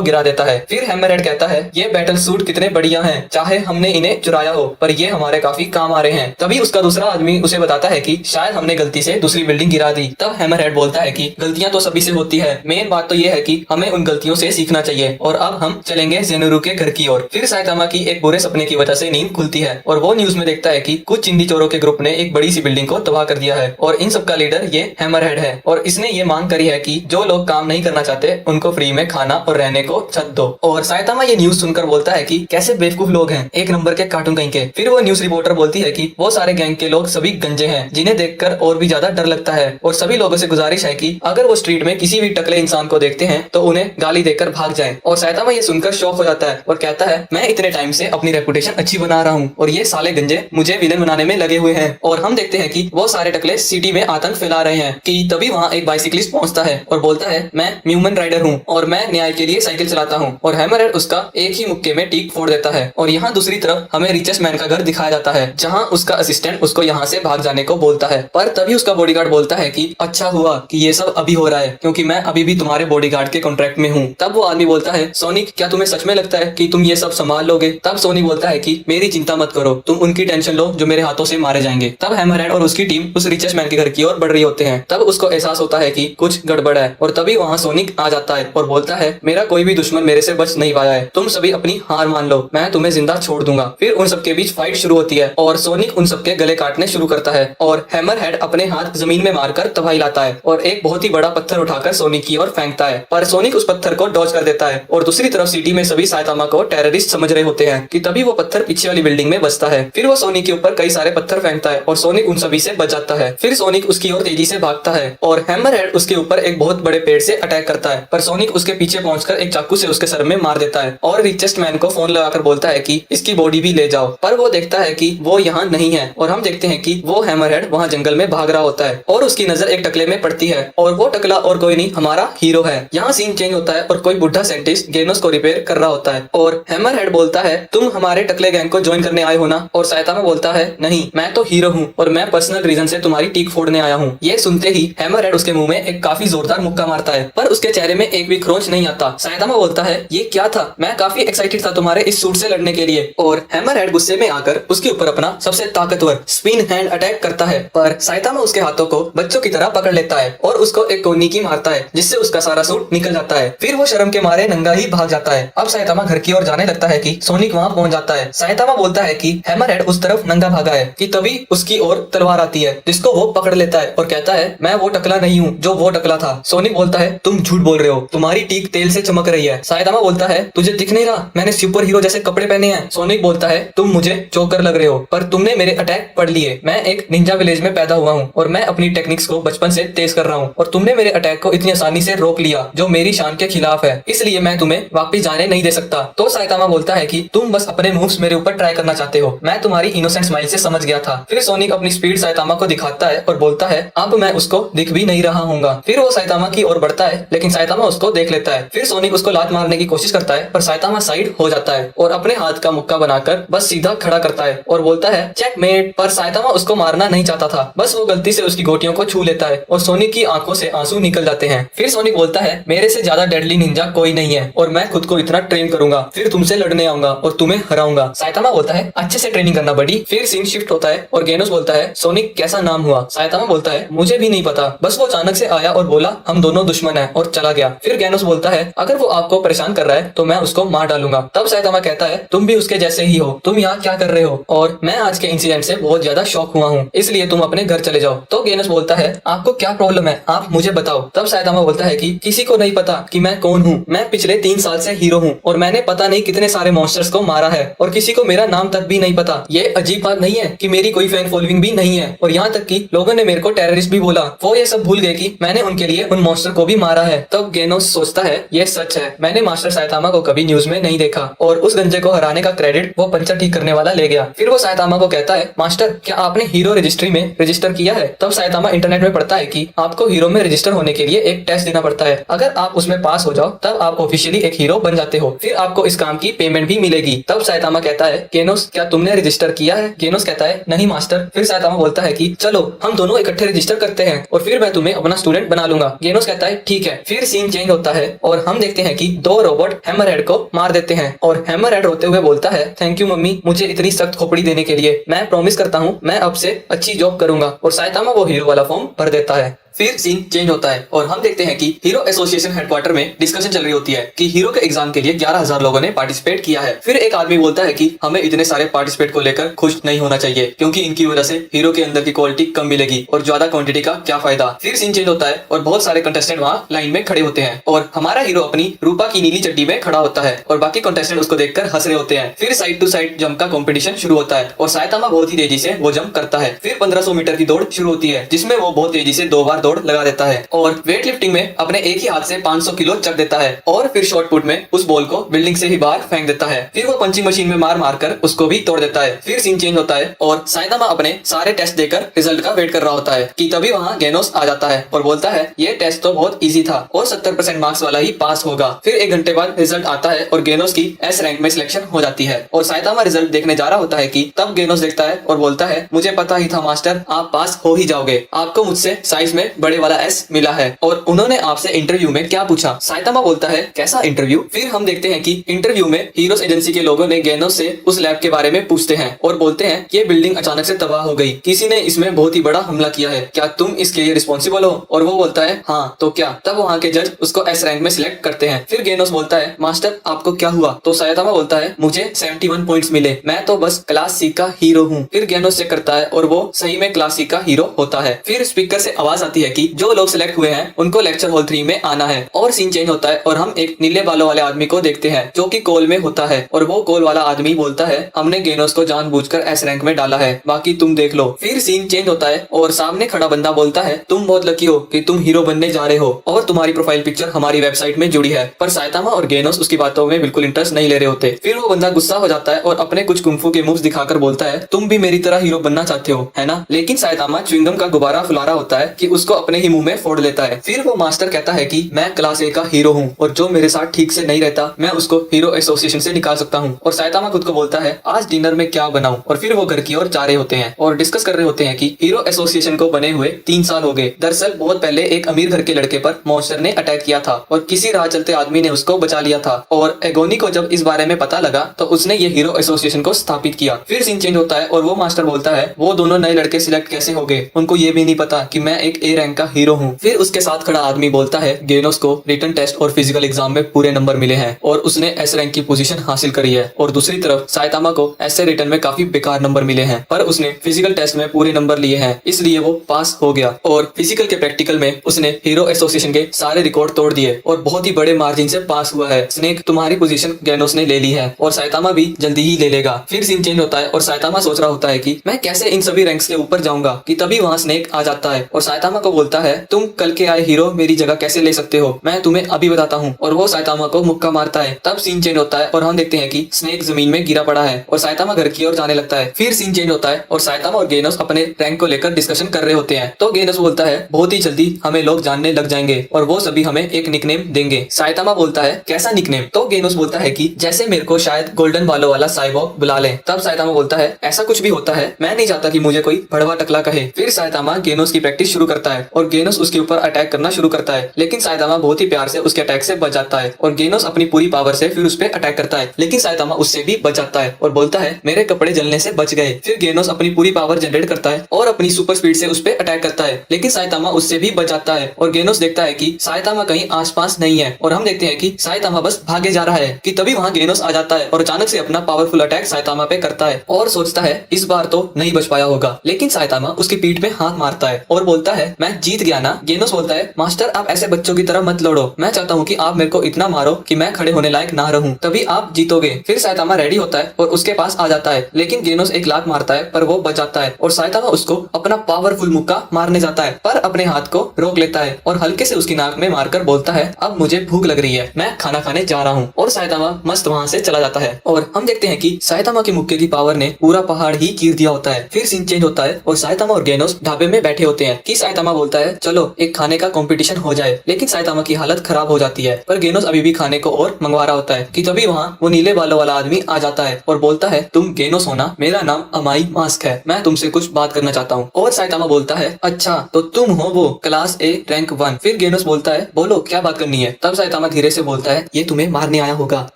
गिरा देता है। फिर हैमरहेड कहता है ये बैटल सूट कितने बढ़िया हैं, चाहे हमने इन्हें चुराया हो पर ये हमारे काफी काम आ रहे हैं। तभी उसका दूसरा आदमी उसे बताता है कि शायद हमने गलती से दूसरी बिल्डिंग गिरा दी। तब हैमरहेड बोलता है कि गलतियां तो सभी से होती है, मेन बात तो ये है कि हमें उन गलतियों से सीखना चाहिए और अब हम चलेंगे ज़ेनोरू के घर की ओर। फिर साइतामा की एक बुरे सपने की वजह से नींद खुलती है और वो न्यूज में देखता है कि कुछ चिंदी चोरों के ग्रुप ने एक बड़ी सी बिल्डिंग को तबाह कर दिया है और इन सबका लीडर ये हैमरहेड है और इसने ये मांग करी है कि जो लोग काम नहीं करना चाहते उनको फ्री में खाना और रहने को छत दो। और साइतामा ये न्यूज सुनकर बोलता है कि कैसे बेवकूफ लोग हैं, एक नंबर के कार्टून कहीं के। फिर वो न्यूज रिपोर्टर बोलती है कि वो सारे गैंग के लोग सभी गंजे हैं जिन्हें देखकर और भी ज्यादा डर लगता है और सभी लोगों से गुजारिश है कि अगर वो स्ट्रीट में किसी भी टकले इंसान को देखते हैं तो उन्हें गाली देकर भाग जाएं। और साइतामा ये सुनकर शॉक हो जाता है और कहता है मैं इतने टाइम से अपनी रेपुटेशन अच्छी बना रहा हूँ और ये साले गंजे मुझे विलन बनाने में लगे हुए हैं। और हम देखते हैं कि वो सारे टकले सिटी में आतंक फैला रहे हैं कि तभी वहाँ एक बाइसिकलिस्ट पहुंचता है और बोलता है मैं ह्यूमन राइडर हूँ और मैं न्याय के लिए साइकिल चलाता हूँ। और हैमरहेड उसका एक ही मुक्के में टीक फोड़ देता है। और यहाँ दूसरी तरफ हमें रिचेस्ट मैन का घर दिखाया जाता है जहाँ उसका असिस्टेंट उसको यहाँ से भाग जाने को बोलता है, पर तभी उसका बॉडीगार्ड बोलता है कि अच्छा हुआ कि ये सब अभी हो रहा है क्योंकि मैं अभी भी तुम्हारे बॉडीगार्ड के कॉन्ट्रैक्ट में हूँ। तब वो आदमी बोलता है सोनिक क्या तुम्हें सच में लगता है कि तुम ये सब संभाल लोगे? तब सोनिक बोलता है कि मेरी चिंता मत करो, तुम उनकी टेंशन लो जो मेरे हाथों से मारे जाएंगे। तब हैमरहेड और उसकी टीम उस रिचेस्ट मैन के घर की ओर बढ़ रही होते हैं। तब उसको एहसास होता है कि कुछ गड़बड़ है और तभी वहाँ सोनिक आ जाता है और बोलता है मेरा कोई भी दुश्मन मेरे से बच नहीं पाया है, तुम सभी अपनी हार मान लो, मैं तुम्हें जिंदा छोड़ दूंगा। फिर उन सबके बीच फाइट शुरू होती है और सोनिक उन सबके गले काटने शुरू करता है और हैमरहेड अपने हाथ जमीन में मारकर तबाही लाता है और एक बहुत ही बड़ा पत्थर उठाकर सोनिक की ओर फेंकता है, पर सोनिक उस पत्थर को डॉज कर देता है। और दूसरी तरफ सिटी में सभी साइतामा को टेररिस्ट समझ रहे होते हैं कि तभी वो पत्थर पीछे वाली बिल्डिंग में बसता है। फिर वो सोनिक के ऊपर कई सारे पत्थर फेंकता है और सोनिक उन सभी से बच जाता है। फिर सोनिक उसकी ओर तेजी से भागता है और हैमरहेड उसके ऊपर एक बहुत बड़े पेड़ से अटैक करता है, पर सोनिक उसके पीछे पहुंचकर एक चाकू से उसके सर में मार देता है और रिचेस्ट मैन को फोन लगाकर बोलता है कि इसकी बॉडी भी ले जाओ, पर वो देखता है कि वो यहाँ नहीं है और हम देखते हैं कि वो हैमरहेड वहाँ जंगल में भाग रहा होता है और उसकी नजर एक टकले में पड़ती है और वो टकला और कोई नहीं हमारा हीरो है। यहाँ सीन चेंज होता है और कोई बुढ़ा साइंटिस्ट गेनोस को रिपेयर कर रहा होता है और हैमरहेड बोलता है तुम हमारे टकले गैंग को ज्वाइन करने आए हो ना? और साइतामा बोलता है नहीं, मैं तो हीरो हूँ और मैं पर्सनल रीजन से तुम्हारी टीक फोड़ने आया हूँ। ये सुनते ही हैमरहेड उसके मुंह में एक काफी जोरदार मुक्का मारता है, पर उसके चेहरे में एक भी खरोंच नहीं आता। साइतामा बोलता है ये क्या था, मैं काफी एक्साइटेड था तुम्हारे इस सूट से लड़ने के लिए। और हैमरहेड गुस्से में आकर उसके ऊपर अपना सबसे ताकतवर स्पिन हैंड अटैक करता है, पर साइतामा उसके हाथों को बच्चों की तरह पकड़ लेता है और उसको एक कोनी की मारता है जिससे उसका सारा सूट निकल जाता है। फिर वो शर्म के मारे नंगा ही भाग जाता है। अब साइतामा घर की ओर जाने लगता है कि सोनिक वहाँ पहुंच जाता है। साइतामा बोलता है कि हैमरहेड उस तरफ नंगा भागा है कि तभी उसकी ओर तलवार आती है जिसको वो पकड़ लेता है और कहता है मैं वो टकला नहीं हूँ जो वो टकला था। सोनिक बोलता है तुम झूठ बोल रहे हो, तुम्हारी टीक तेल से चमक रही है। साइतामा बोलता है तुझे दिख नहीं रहा, मैंने सुपर हीरो जैसे कपड़े पहने हैं। सोनिक बोलता है तुम मुझे जोकर लग रहे हो, पर तुमने मेरे अटैक पढ़ लिए। मैं एक निंजा विलेज में पैदा हुआ हूँ और मैं अपनी टेक्निक्स को बचपन से तेज कर रहा हूँ और तुमने मेरे अटैक को इतनी आसानी से रोक लिया जो मेरी शान के खिलाफ है, इसलिए मैं तुम्हें वापस जाने नहीं दे सकता। तो साइतामा बोलता है कि तुम बस अपने मूव्स मेरे ऊपर ट्राई करना चाहते हो, मैं तुम्हारी इनोसेंट स्माइल से समझ गया था। फिर सोनिक अपनी स्पीड साइतामा को दिखाता है और बोलता है अब मैं उसको दिख भी नहीं रहा हूँगा। फिर वो साइतामा की ओर बढ़ता है लेकिन साइतामा उसको देख लेता है। फिर सोनिक उसको लात मारने की कोशिश करता है पर साइतामा साइड हो जाता है और अपने हाथ का मुक्का बनाकर बस सीधा खड़ा करता है और बोलता है चेकमेट। पर साइतामा उसको मारना नहीं चाहता था, बस वो गलती से उसकी गोटियों को छू लेता है और सोनिक की आंखों से आंसू निकल जाते हैं। फिर सोनिक बोलता है मेरे से ज्यादा डेडली निंजा कोई नहीं है और मैं खुद को इतना ट्रेन करूंगा, फिर तुमसे लड़ने आऊंगा और तुम्हें हराऊंगा। साइतामा बोलता है अच्छे से ट्रेनिंग करना बड़ी। फिर सीन शिफ्ट होता है और गेनोस बोलता है सोनिक कैसा नाम हुआ? साइतामा बोलता है मुझे भी नहीं पता, बस वो अचानक से आया और बोला हम दोनों दुश्मन हैं और चला गया। फिर गेनोस बोलता है अगर वो आपको परेशान कर रहा है तो मैं उसको मार डालूंगा। तब साइतामा कहता है तुम भी उसके जैसे ही हो, तुम यहाँ क्या कर रहे हो? और मैं आज के इंसिडेंट से बहुत ज्यादा शॉक हुआ हूँ, इसलिए तुम अपने घर चले जाओ। तो गेनोस बोलता है आपको क्या प्रॉब्लम है, आप मुझे बताओ। तब साइतामा बोलता है कि किसी को नहीं पता कि मैं कौन हूँ, मैं पिछले 3 साल से हीरो हूँ और मैंने पता नहीं कितने सारे मॉन्स्टर्स को मारा है और किसी को मेरा नाम तक भी नहीं पता। ये अजीब बात नहीं है कि मेरी कोई फैन फॉलोइंग भी नहीं है और यहाँ तक कि लोगों ने मेरे को टेररिस्ट भी बोला। वो ये सब भूल गए कि मैंने उनके लिए उन मॉन्स्टर को भी मारा है। तब गेनोस सोचता है ये सच है, मैंने मास्टर साइतामा को कभी न्यूज में नहीं देखा और उस गंजे को हराने का क्रेडिट वो पंचर ठीक करने वाला ले गया। फिर वो साइतामा को कहता है मास्टर क्या आपने हीरो रजिस्ट्री में रजिस्टर किया है? तब साइतामा इंटरनेट में पढ़ता है कि आपको हीरो में रजिस्टर होने के लिए एक टेस्ट देना पड़ता है, अगर आप उसमें पास हो जाओ तब आप ऑफिशियली एक हीरो बन जाते हो, फिर आपको इस काम की पेमेंट भी मिलेगी। तब साइतामा कहता है गेनोस क्या तुमने रजिस्टर किया है? गेनोस कहता है नहीं मास्टर। फिर साइतामा बोलता है कि चलो हम दोनों दोनों इकट्ठे रजिस्टर करते हैं और फिर मैं तुम्हें अपना स्टूडेंट बना लूंगा। गेनोस कहता है ठीक है। फिर सीन चेंज होता है और हम देखते हैं कि दो रोबोट हैमरहेड को मार देते हैं और हैमरहेड रोते हुए बोलता है थैंक यू मम्मी मुझे इतनी सख्त खोपड़ी देने के लिए। मैं प्रॉमिस करता हूँ मैं अब से अच्छी जॉब करूंगा। और साइतामा वो हीरो वाला फॉर्म भर देता है। फिर सीन चेंज होता है और हम देखते हैं कि हीरो एसोसिएशन हेडक्वार्टर में डिस्कशन चल रही होती है कि हीरो के एग्जाम के लिए 11,000 लोगों ने पार्टिसिपेट किया है। फिर एक आदमी बोलता है कि हमें इतने सारे पार्टिसिपेट को लेकर खुश नहीं होना चाहिए क्योंकि इनकी वजह से हीरो के अंदर की क्वालिटी कम मिलेगी और ज्यादा क्वांटिटी का क्या फायदा। फिर सीन चेंज होता है और बहुत सारे कंटेस्टेंट वहाँ लाइन में खड़े होते हैं और हमारा हीरो अपनी रूपा की नीली चड्डी में खड़ा होता है और बाकी कंटेस्टेंट उसको देखकर हंस रहे होते हैं। फिर साइड टू साइड जंप का कॉम्पिटिशन शुरू होता है और साइतामा बहुत ही तेजी से वो जंप करता है। फिर 1500 मीटर की दौड़ शुरू होती है जिसमें वो बहुत तेजी से 2 बार दौड़ लगा देता है और वेट लिफ्टिंग में अपने एक ही हाथ से 500 किलो चक देता है और फिर शॉर्ट पुट में उस बॉल को बिल्डिंग से ही बाहर फेंक देता है। फिर वो पंचिंग मशीन में मार मार कर उसको भी तोड़ देता है। फिर सीन चेंज होता है और साइतामा अपने सारे टेस्ट देकर रिजल्ट का वेट कर रहा होता है कि तभी वहाँ गेनोस आ जाता है और बोलता है ये टेस्ट तो बहुत ईजी था और 70% मार्क्स वाला ही पास होगा। फिर 1 घंटे बाद रिजल्ट आता है और गेनोस की एस रैंक में सिलेक्शन हो जाती है और साइतामा रिजल्ट देखने जा रहा होता है कि तब गेनोस देखता है और बोलता है मुझे पता ही था मास्टर आप पास हो ही जाओगे। आपको मुझसे साइज में बड़े वाला एस मिला है और उन्होंने आपसे इंटरव्यू में क्या पूछा। साइतामा बोलता है कैसा इंटरव्यू। फिर हम देखते हैं कि इंटरव्यू में हीरोस एजेंसी के लोगों ने गेनोस से उस लैब के बारे में पूछते हैं और बोलते हैं ये बिल्डिंग अचानक से तबाह हो गई, किसी ने इसमें बहुत ही बड़ा हमला किया है, क्या तुम इसके लिए रिस्पॉन्सिबल हो। और वो बोलता है हाँ तो क्या। तब वहाँ के जज उसको एस रैंक में सिलेक्ट करते हैं। फिर गेनोस बोलता है मास्टर आपको क्या हुआ। तो साइतामा बोलता है मुझे 71 पॉइंट्स मिले, मैं तो बस क्लास सी का हीरो हूँ। फिर गेनोस चेक करता है और वो सही में क्लास सी का हीरो होता है। फिर स्पीकर से आवाज आती है कि जो लोग सिलेक्ट हुए हैं उनको लेक्चर हॉल 3 में आना है। और सीन चेंज होता है और हम एक नीले बालों वाले आदमी को देखते हैं जो कि कॉल में होता है और वो कॉल वाला आदमी बोलता है हमने गेनोस को जानबूझकर एस रैंक में डाला है, बाकी तुम देख लो। फिर सीन चेंज होता है और सामने खड़ा बंदा बोलता है तुम बहुत लकी हो कि तुम हीरो बनने जा रहे हो और तुम्हारी प्रोफाइल पिक्चर हमारी वेबसाइट में जुड़ी है। पर साइतामा और गेनोस उसकी बातों में बिल्कुल इंटरेस्ट नहीं ले रहे होते। फिर वो बंदा गुस्सा हो जाता है और अपने कुछ कुंफू के मूव्स दिखाकर बोलता है तुम भी मेरी तरह हीरो बनना चाहते हो है ना। लेकिन साइतामा च्युइंगम का गुब्बारा फुला रहा होता है कि उसको अपने ही मुंह में फोड़ लेता है। फिर वो मास्टर कहता है कि मैं क्लास ए का हीरो हूँ और जो मेरे साथ ठीक से नहीं रहता मैं उसको हीरो एसोसिएशन से निकाल सकता हूँ। और साइतामा खुद को बोलता है आज डिनर में क्या बनाऊं। और फिर वो घर की ओर जा रहे होते हैं और डिस्कस कर रहे होते हैं कि हीरो एसोसिएशन को बने हुए 3 साल हो गए। दरअसल बहुत पहले एक अमीर घर के लड़के पर मॉन्स्टर ने अटैक किया था और किसी राह चलते आदमी ने उसको बचा लिया था और एगोनी को जब इस बारे में पता लगा तो उसने ये हीरो एसोसिएशन को स्थापित किया। फिर सीन चेंज होता है और वो मास्टर बोलता है वो दोनों नए लड़के सिलेक्ट कैसे हो गए, उनको ये भी नहीं पता कि मैं एक ए रैंक का हीरो हूँ। फिर उसके साथ खड़ा आदमी बोलता है गेनोस को रिटन टेस्ट और फिजिकल एग्जाम में पूरे नंबर मिले हैं और उसने एस रैंक की पोजीशन हासिल करी है और दूसरी तरफ साइतामा को ऐसे रिटन में काफी बेकार नंबर मिले हैं पर उसने फिजिकल टेस्ट में पूरे नंबर लिए हैं इसलिए वो पास हो गया और फिजिकल के प्रैक्टिकल में उसने हीरो एसोसिएशन के सारे रिकॉर्ड तोड़ दिए और बहुत ही बड़े मार्जिन से पास हुआ है। स्नेक तुम्हारी पोजीशन गेनोस ने ले ली है और साइतामा भी जल्दी ही ले लेगा। फिर सीन चेंज होता है और साइतामा सोच रहा होता है कि मैं कैसे इन सभी रैंक्स के ऊपर जाऊंगा कि तभी वहाँ स्नेक आ जाता है और साइतामा को बोलता है तुम कल के आए हीरो मेरी जगह कैसे ले सकते हो, मैं तुम्हें अभी बताता हूँ। और वो साइतामा को मुक्का मारता है। तब सीन चेंज होता है और हम देखते हैं कि स्नेक जमीन में गिरा पड़ा है और साइतामा घर की ओर जाने लगता है। फिर सीन चेंज होता है और साइतामा और गेनोस अपने रैंक को लेकर डिस्कशन कर रहे होते हैं। तो गेनोस बोलता है बहुत ही जल्दी हमें लोग जानने लग जाएंगे और वो सभी हमें एक निकनेम देंगे। साइतामा बोलता है कैसा निकनेम। तो गेनोस बोलता है कि जैसे मेरे को शायद गोल्डन बालों वाला साइबॉग बुला ले। तब साइतामा बोलता है ऐसा कुछ भी होता है, मैं नहीं चाहता कि मुझे कोई भड़वा टकला कहे। फिर साइतामा गेनोस की प्रैक्टिस शुरू करता है और गेनोस उसके ऊपर अटैक करना शुरू करता है लेकिन साइतामा बहुत ही प्यार से उसके अटैक से बच जाता है और गेनोस अपनी पूरी पावर से फिर उस पर अटैक करता है लेकिन साइतामा उससे भी बच जाता है और बोलता है मेरे कपड़े जलने से बच गए। फिर गेनोस अपनी पूरी पावर जनरेट करता है और अपनी सुपर स्पीड से उस पर अटैक करता है लेकिन साइतामा उससे भी बच जाता है और गेनोस देखता है कि साइतामा कहीं आसपास नहीं है और हम देखते हैं कि साइतामा बस भागे जा रहा है कि तभी वहाँ गेनोस आ जाता है और अचानक से अपना पावरफुल अटैक साइतामा पे करता है और सोचता है इस बार तो नहीं बच पाया होगा। लेकिन साइतामा उसकी पीठ पे हाथ मारता है और बोलता है मैं जीत गया ना। गेनोस बोलता है मास्टर आप ऐसे बच्चों की तरह मत लड़ो, मैं चाहता हूँ कि आप मेरे को इतना मारो कि मैं खड़े होने लायक ना रहूं, तभी आप जीतोगे। फिर साइतामा रेडी होता है और उसके पास आ जाता है लेकिन गेनोस एक लात मारता है पर वो बच जाता है और साइतामा उसको अपना पावरफुल मुक्का मारने जाता है पर अपने हाथ को रोक लेता है और हल्के से उसकी नाक में मारकर बोलता है अब मुझे भूख लग रही है, मैं खाना खाने जा रहा हूँ। और साइतामा मस्त वहाँ से चला जाता है और हम देखते हैं कि साइतामा के मुक्के की पावर ने पूरा पहाड़ ही चीर दिया होता है। फिर सीन चेंज होता है और साइतामा और गेनोस ढाबे में बैठे होते हैं कि साइतामा साइतामा बोलता है चलो एक खाने का कंपटीशन हो जाए, लेकिन साइतामा की हालत खराब हो जाती है। पर गेनोस अभी भी खाने को और मंगवा रहा होता है कि तभी वहाँ वो नीले बालों वाला आदमी आ जाता है और बोलता है तुम गेनोस हो ना, मेरा नाम अमाई मास्क है, मैं तुमसे कुछ बात करना चाहता हूँ। और साइतामा बोलता है अच्छा तो तुम हो वो क्लास ए रैंक 1। फिर गेनोस बोलता है बोलो क्या बात करनी है। तब साइतामा धीरे से बोलता है ये तुम्हें मारने आया होगा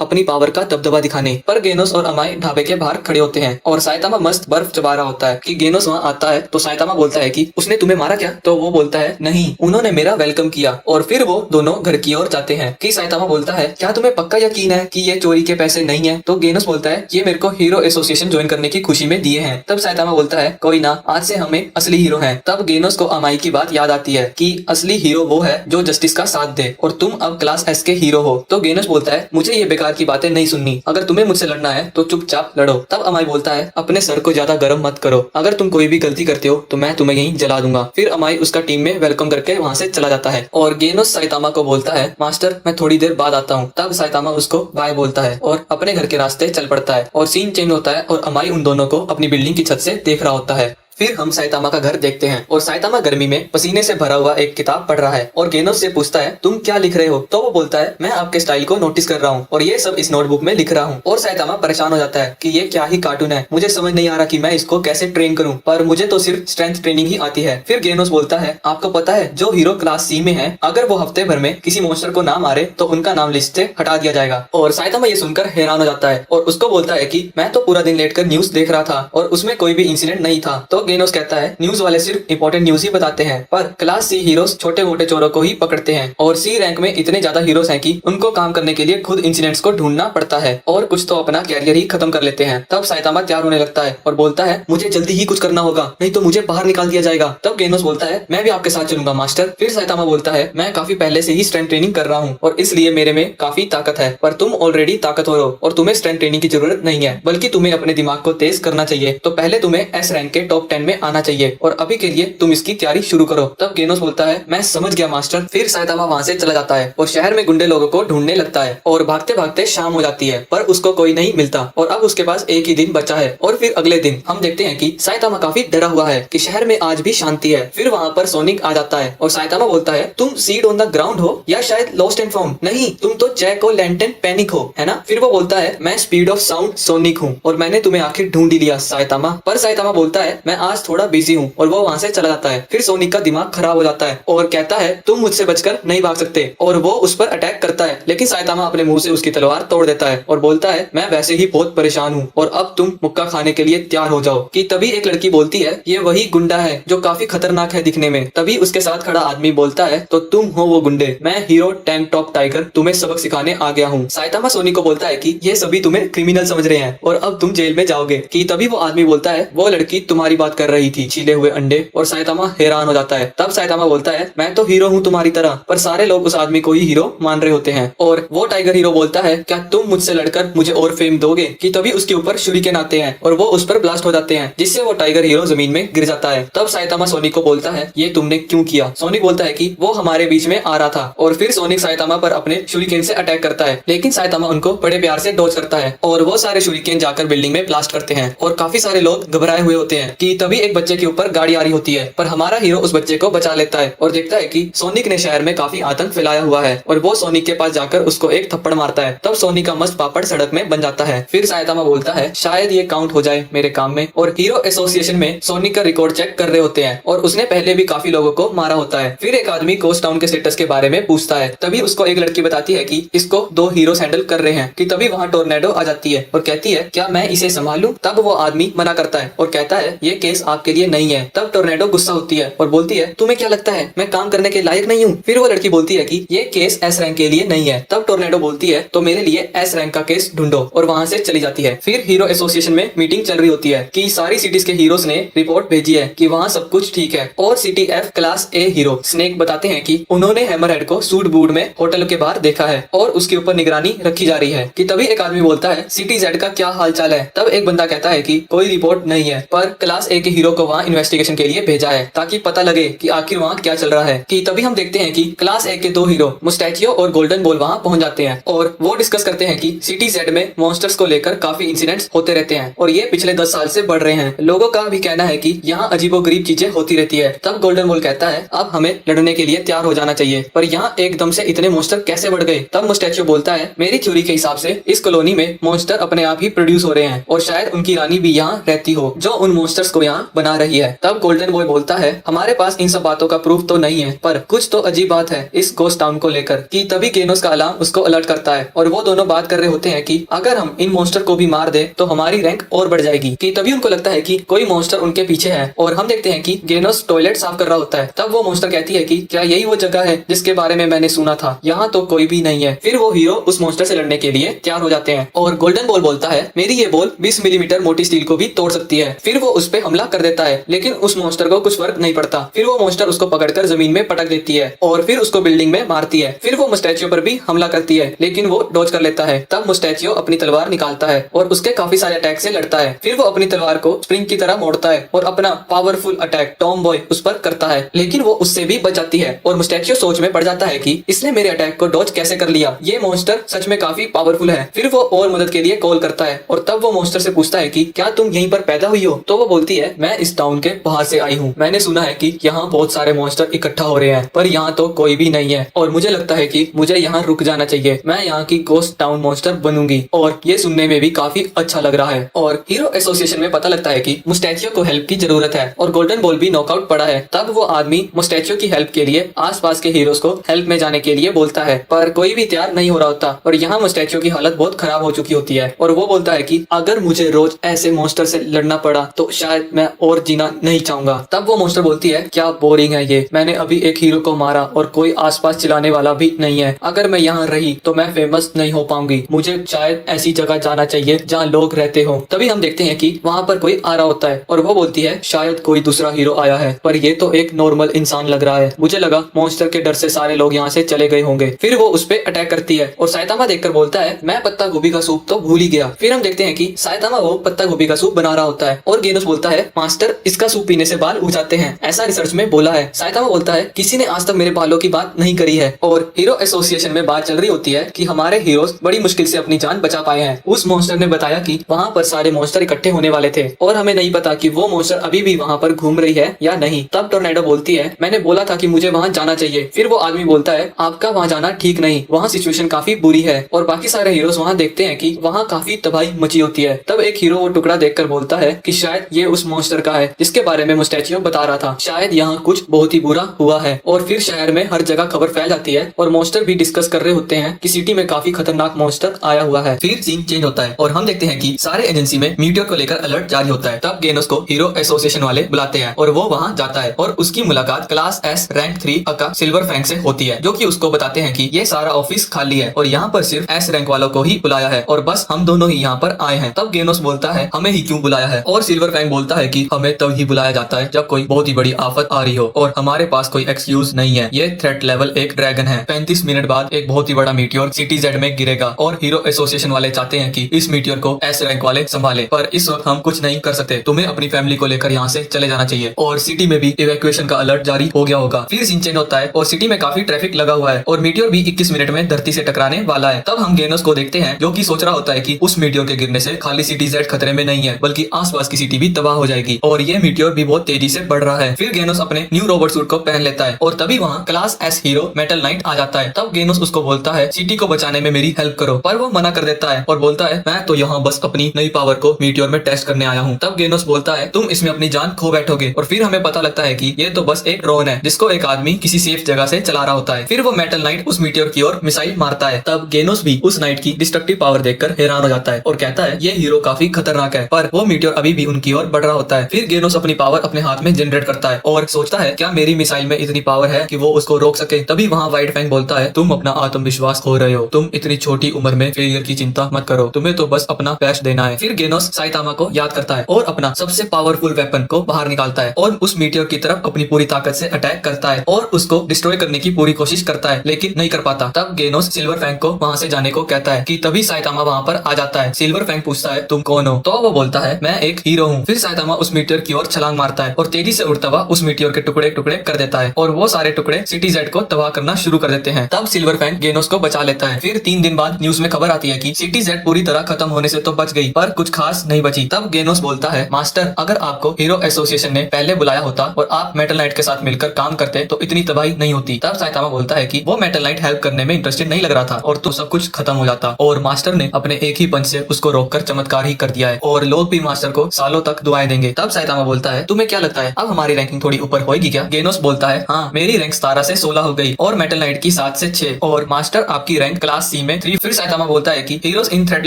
अपनी पावर का दबदबा दिखाने। पर गेनोस और अमाई ढाबे के बाहर खड़े होते हैं और साइतामा मस्त बर्फ चबा रहा होता है कि गेनोस वहाँ आता है तो साइतामा बोलता है कि उसने तुम्हें मारा क्या? तो वो बोलता है नहीं, उन्होंने मेरा वेलकम किया। और फिर वो दोनों घर की ओर जाते हैं कि साइतामा बोलता है क्या तुम्हें पक्का यकीन है कि ये चोरी के पैसे नहीं है? तो गेनोस बोलता है ये मेरे को हीरो एसोसिएशन ज्वाइन करने की खुशी में दिए हैं। तब साइतामा बोलता है कोई ना, आज से हमें असली हीरो हैं। तब गेनोस को अमाई की बात याद आती है कि असली हीरो वो है जो जस्टिस का साथ दे और तुम अब क्लास एस के हीरो हो। तो गेनोस बोलता है मुझे ये बेकार की बातें नहीं सुननी, अगर तुम्हें मुझसे लड़ना है तो चुपचाप लड़ो। तब अमाई बोलता है अपने सर को ज्यादा गर्म मत करो, अगर तुम कोई भी गलती करते हो तो मैं तुम्हें यहीं जला दूंगा। फिर अमाई उसका टीम में वेलकम करके वहाँ से चला जाता है और गेनोस साइतामा को बोलता है मास्टर मैं थोड़ी देर बाद आता हूँ। तब साइतामा उसको बाय बोलता है और अपने घर के रास्ते चल पड़ता है और सीन चेंज होता है और अमाई उन दोनों को अपनी बिल्डिंग की छत से देख रहा होता है। फिर हम साइतामा का घर देखते हैं और साइतामा गर्मी में पसीने से भरा हुआ एक किताब पढ़ रहा है और गेनोस से पूछता है तुम क्या लिख रहे हो? तो वो बोलता है मैं आपके स्टाइल को नोटिस कर रहा हूँ और ये सब इस नोटबुक में लिख रहा हूँ। और साइतामा परेशान हो जाता है कि ये क्या ही कार्टून है, मुझे समझ नहीं आ रहा कि मैं इसको कैसे ट्रेन करूँ, पर मुझे तो सिर्फ स्ट्रेंथ ट्रेनिंग ही आती है। फिर गेनोस बोलता है आपको पता है जो हीरो क्लास सी में है अगर वो हफ्ते भर में किसी मॉन्स्टर को ना मारे तो उनका नाम लिस्ट से हटा दिया जाएगा। और साइतामा ये सुनकर हैरान हो जाता है और उसको बोलता है कि मैं तो पूरा दिन लेटकर न्यूज देख रहा था और उसमें कोई भी इंसिडेंट नहीं था। तो गेनोस कहता है न्यूज वाले सिर्फ इंपॉर्टेंट न्यूज ही बताते हैं, पर क्लास सी हीरोज छोटे मोटे चोरों को ही पकड़ते हैं और सी रैंक में इतने ज्यादा हीरोज हैं कि उनको काम करने के लिए खुद इंसिडेंट्स को ढूंढना पड़ता है और कुछ तो अपना कैरियर ही खत्म कर लेते हैं। तब साइतामा तैयार होने लगता है और बोलता है मुझे जल्दी ही कुछ करना होगा नहीं तो मुझे बाहर निकाल दिया जाएगा। तब गेनोस बोलता है मैं भी आपके साथ चलूंगा मास्टर। फिर साइतामा बोलता है मैं काफी पहले से ही स्ट्रेंथ ट्रेनिंग कर रहा हूँ और इसलिए मेरे में काफी ताकत है, पर तुम ऑलरेडी ताकतवर हो और तुम्हें स्ट्रेंथ ट्रेनिंग की जरूरत नहीं है, बल्कि तुम्हें अपने दिमाग को तेज करना चाहिए। तो पहले तुम्हें एस रैंक के टॉप 10 में आना चाहिए और अभी के लिए तुम इसकी तैयारी शुरू करो। तब गेनोस बोलता है मैं समझ गया मास्टर। फिर साइतामा वहाँ से चला जाता है और शहर में गुंडे लोगों को ढूंढने लगता है और भागते भागते शाम हो जाती है पर उसको कोई नहीं मिलता और अब उसके पास एक ही दिन बचा है। और फिर अगले दिन हम देखते हैं कि साइतामा काफी डरा हुआ है कि शहर में आज भी शांति है। फिर वहाँ पर सोनिक आ जाता है और साइतामा बोलता है तुम सीड ऑन द ग्राउंड हो या शायद लॉस्ट एंड फाउंड? नहीं, तुम तो जैक और लैंटन पैनिक हो, है ना? फिर वो बोलता है मैं स्पीड ऑफ साउंड सोनिक हूँ और मैंने तुम्हें आखिर ढूंढ ही लिया साइतामा। पर साइतामा बोलता है मैं आज थोड़ा बिजी हूँ और वो वहाँ से चला जाता है। फिर सोनिक का दिमाग खराब हो जाता है और कहता है तुम मुझसे बचकर नहीं भाग सकते और वो उस पर अटैक करता है, लेकिन साइतामा अपने मुंह से उसकी तलवार तोड़ देता है और बोलता है मैं वैसे ही बहुत परेशान हूँ और अब तुम मुक्का खाने के लिए तैयार हो जाओ। कि तभी एक लड़की बोलती है ये वही गुंडा है जो काफी खतरनाक है दिखने में। तभी उसके साथ खड़ा आदमी बोलता है तो तुम हो वो गुंडे, मैं हीरो टैंक टॉप टाइगर तुम्हें सबक सिखाने आ गया हूँ। साइतामा सोनिक को बोलता है कि ये सभी तुम्हें क्रिमिनल समझ रहे हैं और अब तुम जेल में जाओगे। कि तभी वो आदमी बोलता है वो लड़की तुम्हारी बात कर रही थी, छीले हुए अंडे। और साइतामा हैरान हो जाता है। तब साइतामा बोलता है मैं तो हीरो हूँ तुम्हारी तरह, पर सारे लोग उस आदमी को ही हीरो मान रहे होते हैं। और वो टाइगर हीरो बोलता है क्या तुम मुझसे लड़कर मुझे और फेम दोगे? कि तभी उसके ऊपर शूरिकेन आते हैं और वो उस पर ब्लास्ट हो जाते हैं जिससे वो टाइगर हीरो जमीन में गिर जाता है। तब साइतामा सोनिक को बोलता है ये तुमने क्यों किया? सोनिक बोलता है कि वो हमारे बीच में आ रहा था। और फिर सोनिक साइतामा पर अपने शूरिकेन से अटैक करता है, लेकिन साइतामा उनको बड़े प्यार से डॉज करता है और वो सारे शूरिकेन जाकर बिल्डिंग में ब्लास्ट करते हैं और काफी सारे लोग घबराए हुए होते हैं। कि तभी एक बच्चे के ऊपर गाड़ी आ रही होती है, पर हमारा हीरो उस बच्चे को बचा लेता है और देखता है कि सोनिक ने शहर में काफी आतंक फैलाया हुआ है और वो सोनिक के पास जाकर उसको एक थप्पड़ मारता है। तब सोनिक का मस्त पापड़ सड़क में बन जाता है। फिर साइतामा बोलता है शायद ये काउंट हो जाए मेरे काम में। और हीरो एसोसिएशन में सोनिक का रिकॉर्ड चेक कर रहे होते हैं और उसने पहले भी काफी लोगों को मारा होता है। फिर एक आदमी कोस्ट टाउन के स्टेटस के बारे में पूछता है। तभी उसको एक लड़की बताती है कि इसको 2 हीरोज हैंडल कर रहे हैं। कि तभी वहाँ टोर्नेडो आ जाती है और कहती है क्या मैं इसे संभालूं? तब वो आदमी मना करता है और कहता है ये केस आपके लिए नहीं है। तब टोर्नेडो गुस्सा होती है और बोलती है तुम्हें क्या लगता है मैं काम करने के लायक नहीं हूँ? फिर वो लड़की बोलती है कि ये केस एस रैंक के लिए नहीं है। तब टोर्नेडो बोलती है तो मेरे लिए एस रैंक का केस ढूंढो और वहाँ से चली जाती है। फिर हीरो एसोसिएशन में मीटिंग चल रही होती है कि सारी सिटीज के हीरोज ने रिपोर्ट भेजी है कि वहाँ सब कुछ ठीक है। और सिटी एफ क्लास ए हीरो स्नेक बताते हैं कि उन्होंने हैमरहेड को सूट बूट में होटल के बाहर देखा है और उसके ऊपर निगरानी रखी जा रही है। कि तभी एक आदमी बोलता है सिटी जेड का क्या हाल चाल है? तब एक बंदा कहता है कि कोई रिपोर्ट नहीं है, पर क्लास ए के हीरो को वहाँ इन्वेस्टिगेशन के लिए भेजा है ताकि पता लगे कि आखिर वहाँ क्या चल रहा है। कि तभी हम देखते हैं कि क्लास ए के दो हीरो मुस्टैचियो और गोल्डन बॉल वहाँ पहुंच जाते हैं और वो डिस्कस करते हैं कि सिटी जेड में मॉन्स्टर्स को लेकर काफी इंसिडेंट्स होते रहते हैं और ये पिछले 10 साल से बढ़ रहे हैं। लोगों का भी कहना है कि यहाँ अजीबोगरीब चीजें होती रहती है। तब गोल्डन बॉल कहता है अब हमें लड़ने के लिए तैयार हो जाना चाहिए, पर यहाँ एकदम से इतने मॉन्स्टर कैसे बढ़ गए। तब मुस्टैचियो बोलता है मेरी थ्योरी के हिसाब से इस कॉलोनी में मॉन्स्टर अपने आप ही प्रोड्यूस हो रहे हैं और शायद उनकी रानी भी यहाँ रहती हो जो उन मॉन्स्टर्स को यहाँ बना रही है। तब गोल्डन बॉय बोलता है हमारे पास इन सब बातों का प्रूफ तो नहीं है, पर कुछ तो अजीब बात है इस गोस्ट टाउन को लेकर। कि तभी गेनोस का अलार्म उसको अलर्ट करता है और वो दोनों बात कर रहे होते हैं कि अगर हम इन मॉन्स्टर को भी मार दे तो हमारी रैंक और बढ़ जाएगी। कि तभी उनको लगता है कि कोई मॉन्स्टर उनके पीछे है और हम देखते हैं कि गेनोस टॉयलेट साफ कर रहा होता है। तब वो मॉन्स्टर कहती है कि क्या यही वो जगह है जिसके बारे में मैंने सुना था, यहाँ तो कोई भी नहीं है। फिर वो हीरो उस मॉन्स्टर से लड़ने के लिए तैयार हो जाते हैं और गोल्डन बॉल बोलता है मेरी ये बॉल 20 मिलीमीटर मोटी स्टील को भी तोड़ सकती है। फिर वो उस पे हमला कर देता है लेकिन उस मॉन्स्टर को कुछ फर्क नहीं पड़ता। फिर वो मॉन्स्टर उसको पकड़कर जमीन में पटक देती है और फिर उसको बिल्डिंग में मारती है। फिर वो मुस्टैचियो पर भी हमला करती है लेकिन वो डॉज कर लेता है। तब मुस्टैचियो अपनी तलवार निकालता है और उसके काफी सारे अटैक से लड़ता है। फिर वो अपनी तलवार को स्प्रिंग की तरह मोड़ता है और अपना पावरफुल अटैक टॉम बॉय उस पर करता है लेकिन वो उससे भी बच जाती है और मुस्टैचियो सोच में पड़ जाता है कि इसने मेरे अटैक को डॉज कैसे कर लिया, ये मॉन्स्टर सच में काफी पावरफुल है। फिर वो और मदद के लिए कॉल करता है और तब वो मॉन्स्टर से पूछता है कि क्या तुम यहीं पर पैदा हुई हो। तो वो बोलती है मैं इस टाउन के बाहर से आई हूँ, मैंने सुना है कि यहाँ बहुत सारे मॉन्स्टर इकट्ठा हो रहे हैं पर यहाँ तो कोई भी नहीं है और मुझे लगता है कि मुझे यहाँ रुक जाना चाहिए, मैं यहाँ की गोस्ट टाउन मॉन्स्टर बनूंगी। और ये सुनने में भी काफी अच्छा लग रहा है। और हीरो एसोसिएशन में पता लगता है कि मुस्टैचियो को हेल्प की जरूरत है और गोल्डन बॉल भी नॉकआउट पड़ा है। तब वो आदमी मुस्टैचियो की हेल्प के लिए आसपास के हीरोज को हेल्प में जाने के लिए बोलता है पर कोई भी तैयार नहीं हो रहा होता और यहाँ मुस्टैचियो की हालत बहुत खराब हो चुकी होती है और वो बोलता है कि अगर मुझे रोज ऐसे मॉन्स्टर से लड़ना पड़ा तो शायद मैं और जीना नहीं चाहूंगा। तब वो मॉन्स्टर बोलती है क्या बोरिंग है ये, मैंने अभी एक हीरो को मारा और कोई आसपास चिल्लाने वाला भी नहीं है, अगर मैं यहाँ रही तो मैं फेमस नहीं हो पाऊंगी, मुझे शायद ऐसी जगह जाना चाहिए जहाँ लोग रहते हो। तभी हम देखते हैं कि वहाँ पर कोई आ रहा होता है और वो बोलती है शायद कोई दूसरा हीरो आया है पर ये तो एक नॉर्मल इंसान लग रहा है, मुझे लगा मॉन्स्टर के डर से सारे लोग यहाँ से चले गए होंगे। फिर वो उस पे अटैक करती है और साइतामा देखकर बोलता है मैं पत्ता गोभी का सूप तो भूल ही गया। फिर हम देखते हैं कि साइतामा वो पत्ता गोभी का सूप बना रहा होता है और गेनोस बोलता है मास्टर इसका सूप पीने से बाल उग जाते हैं, ऐसा रिसर्च में बोला है। साइतामा बोलता है किसी ने आज तक मेरे बालों की बात नहीं करी है। और हीरो एसोसिएशन में बात चल रही होती है कि हमारे हीरोज बड़ी मुश्किल से अपनी जान बचा पाए हैं। उस मॉन्स्टर ने बताया कि वहाँ पर सारे मॉन्स्टर इकट्ठे होने वाले थे और हमें नहीं पता कि वो मॉन्स्टर अभी भी वहाँ पर घूम रही है या नहीं। तब टोर्नेडो बोलती है मैंने बोला था कि मुझे वहाँ जाना चाहिए। फिर वो आदमी बोलता है आपका वहाँ जाना ठीक नहीं, वहाँ सिचुएशन काफी बुरी है। और बाकी सारे हीरोज वहाँ देखते हैं कि वहाँ काफी तबाही मची होती है। तब एक हीरो वो टुकड़ा देखकर बोलता है कि शायद ये उस मॉन्स्टर का है जिसके बारे में मुस्टैचियो बता रहा था, शायद यहाँ कुछ बहुत ही बुरा हुआ है। और फिर शहर में हर जगह खबर फैल जाती है और मॉन्स्टर भी डिस्कस कर रहे होते हैं कि सिटी में काफी खतरनाक मॉन्स्टर आया हुआ है। फिर सीन चेंज होता है और हम देखते हैं कि सारे एजेंसी में मीटियोर को लेकर अलर्ट जारी होता है। तब गेनोस को हीरो एसोसिएशन वाले बुलाते हैं और वो वहाँ जाता है और उसकी मुलाकात क्लास एस रैंक 3 अका सिल्वर फैंग से होती है जो कि उसको बताते हैं कि ये सारा ऑफिस खाली है और यहाँ पर सिर्फ एस रैंक वालों को ही बुलाया है और बस हम दोनों ही यहाँ पर आए हैं। तब गेनोस बोलता है हमें ही क्यों बुलाया है और सिल्वर फैंग बोलता है कि हमें तब ही बुलाया जाता है जब कोई बहुत ही बड़ी आफत आ रही हो और हमारे पास कोई एक्सक्यूज नहीं है। ये थ्रेट लेवल एक ड्रैगन है, 35 मिनट बाद एक बहुत ही बड़ा मीटियोर सिटी जेड में गिरेगा और हीरो एसोसिएशन वाले चाहते हैं कि इस मीटियोर को एस रैंक वाले संभाले, पर इस वक्त हम कुछ नहीं कर सकते, तुम्हें अपनी फैमिली को लेकर यहाँ से चले जाना चाहिए। और सिटी में भी इवैक्यूएशन का अलर्ट जारी हो गया होगा। फिर सीन चेंज होता है और सिटी में काफी ट्रैफिक लगा हुआ है और मीटियोर भी 21 मिनट में धरती से टकराने वाला है। तब हम गेनोस को देखते हैं जो कि सोच रहा होता है कि उस मीटियोर के गिरने से खाली सिटी जेड खतरे में नहीं है बल्कि आसपास की सिटी भी तबाह हो जाएगी और ये मीटियोर भी बहुत तेजी से बढ़ रहा है। फिर गेनोस अपने न्यू रोबोट सूट को पहन लेता है और तभी वहाँ class S hero Metal Knight आ जाता है। तब गेनोस उसको बोलता है सिटी को बचाने में मेरी हेल्प करो, पर वो मना कर देता है और बोलता है मैं तो यहाँ बस अपनी नई पावर को मीटियोर में टेस्ट करने आया हूँ। तब गेनोस बोलता है तुम इसमें अपनी जान खो बैठोगे और फिर हमें पता लगता है कि ये तो बस एक ड्रोन है जिसको एक आदमी किसी सेफ जगह से चला रहा होता है। फिर वो मेटल नाइट उस मीटियोर की ओर मिसाइल मारता है। तब गेनोस भी उस नाइट की डिस्ट्रक्टिव पावर देखकर हैरान हो जाता है और कहता है ये हीरो काफी खतरनाक है, पर वो मीटियोर अभी भी उनकी ओर बढ़ रहा होता है। फिर गेनोस अपनी पावर अपने हाथ में जनरेट करता है और सोचता है क्या मेरी मिसाइल में इतनी पावर है कि वो उसको रोक सके। तभी वहाँ व्हाइट फैंग बोलता है तुम अपना आत्मविश्वास खो रहे हो, तुम इतनी छोटी उम्र में फेलियर की चिंता मत करो, तुम्हें तो बस अपना बेस्ट देना है। फिर गेनोस साइतामा को याद करता है और अपना सबसे पावरफुल वेपन को बाहर निकालता है और उस मीटियोर की तरफ अपनी पूरी ताकत से अटैक करता है और उसको डिस्ट्रॉय करने की पूरी कोशिश करता है लेकिन नहीं कर पाता। तब गेनोस सिल्वर फैंग को वहाँ से जाने को कहता है कि तभी साइतामा वहाँ पर आ जाता है। सिल्वर फैंग पूछता है तुम कौन हो, तो वो बोलता है मैं एक हीरो हूँ। फिर साइतामा साइतामा उस मीटियोर की ओर छलांग मारता है और तेजी से उड़ता हुआ उस मीटियोर के टुकड़े टुकड़े कर देता है और वो सारे टुकड़े सिटी जेड को तबाह करना शुरू कर देते हैं। तब सिल्वर फैंग गेनोस को बचा लेता है। फिर 3 दिन बाद न्यूज में खबर आती है कि सिटी जेड पूरी तरह खत्म होने से तो बच गई, पर कुछ खास नहीं बची। तब गेनोस बोलता है, मास्टर, अगर आपको हीरो एसोसिएशन ने पहले बुलाया होता और आप मेटल नाइट के साथ मिलकर काम करते तो इतनी तबाही नहीं होती। तब साइतामा बोलता है कि वो मेटल नाइट हेल्प करने में इंटरेस्टेड नहीं लग रहा था और तो सब कुछ खत्म हो जाता, और मास्टर ने अपने एक ही पंच से उसको रोककर चमत्कार ही कर दिया है और लोग भी मास्टर को सालों तक दुआएं देंगे। तब साइतामा बोलता है, तुम्हें क्या लगता है अब हमारी रैंकिंग थोड़ी ऊपर होगी क्या? गेनोस बोलता है, हाँ, मेरी रैंक 17 से 16 हो गई और मेटल नाइट की 7 से 6 और मास्टर आपकी रैंक क्लास सी में 3। फिर साइतामा बोलता है कि हीरोज इन थ्रेट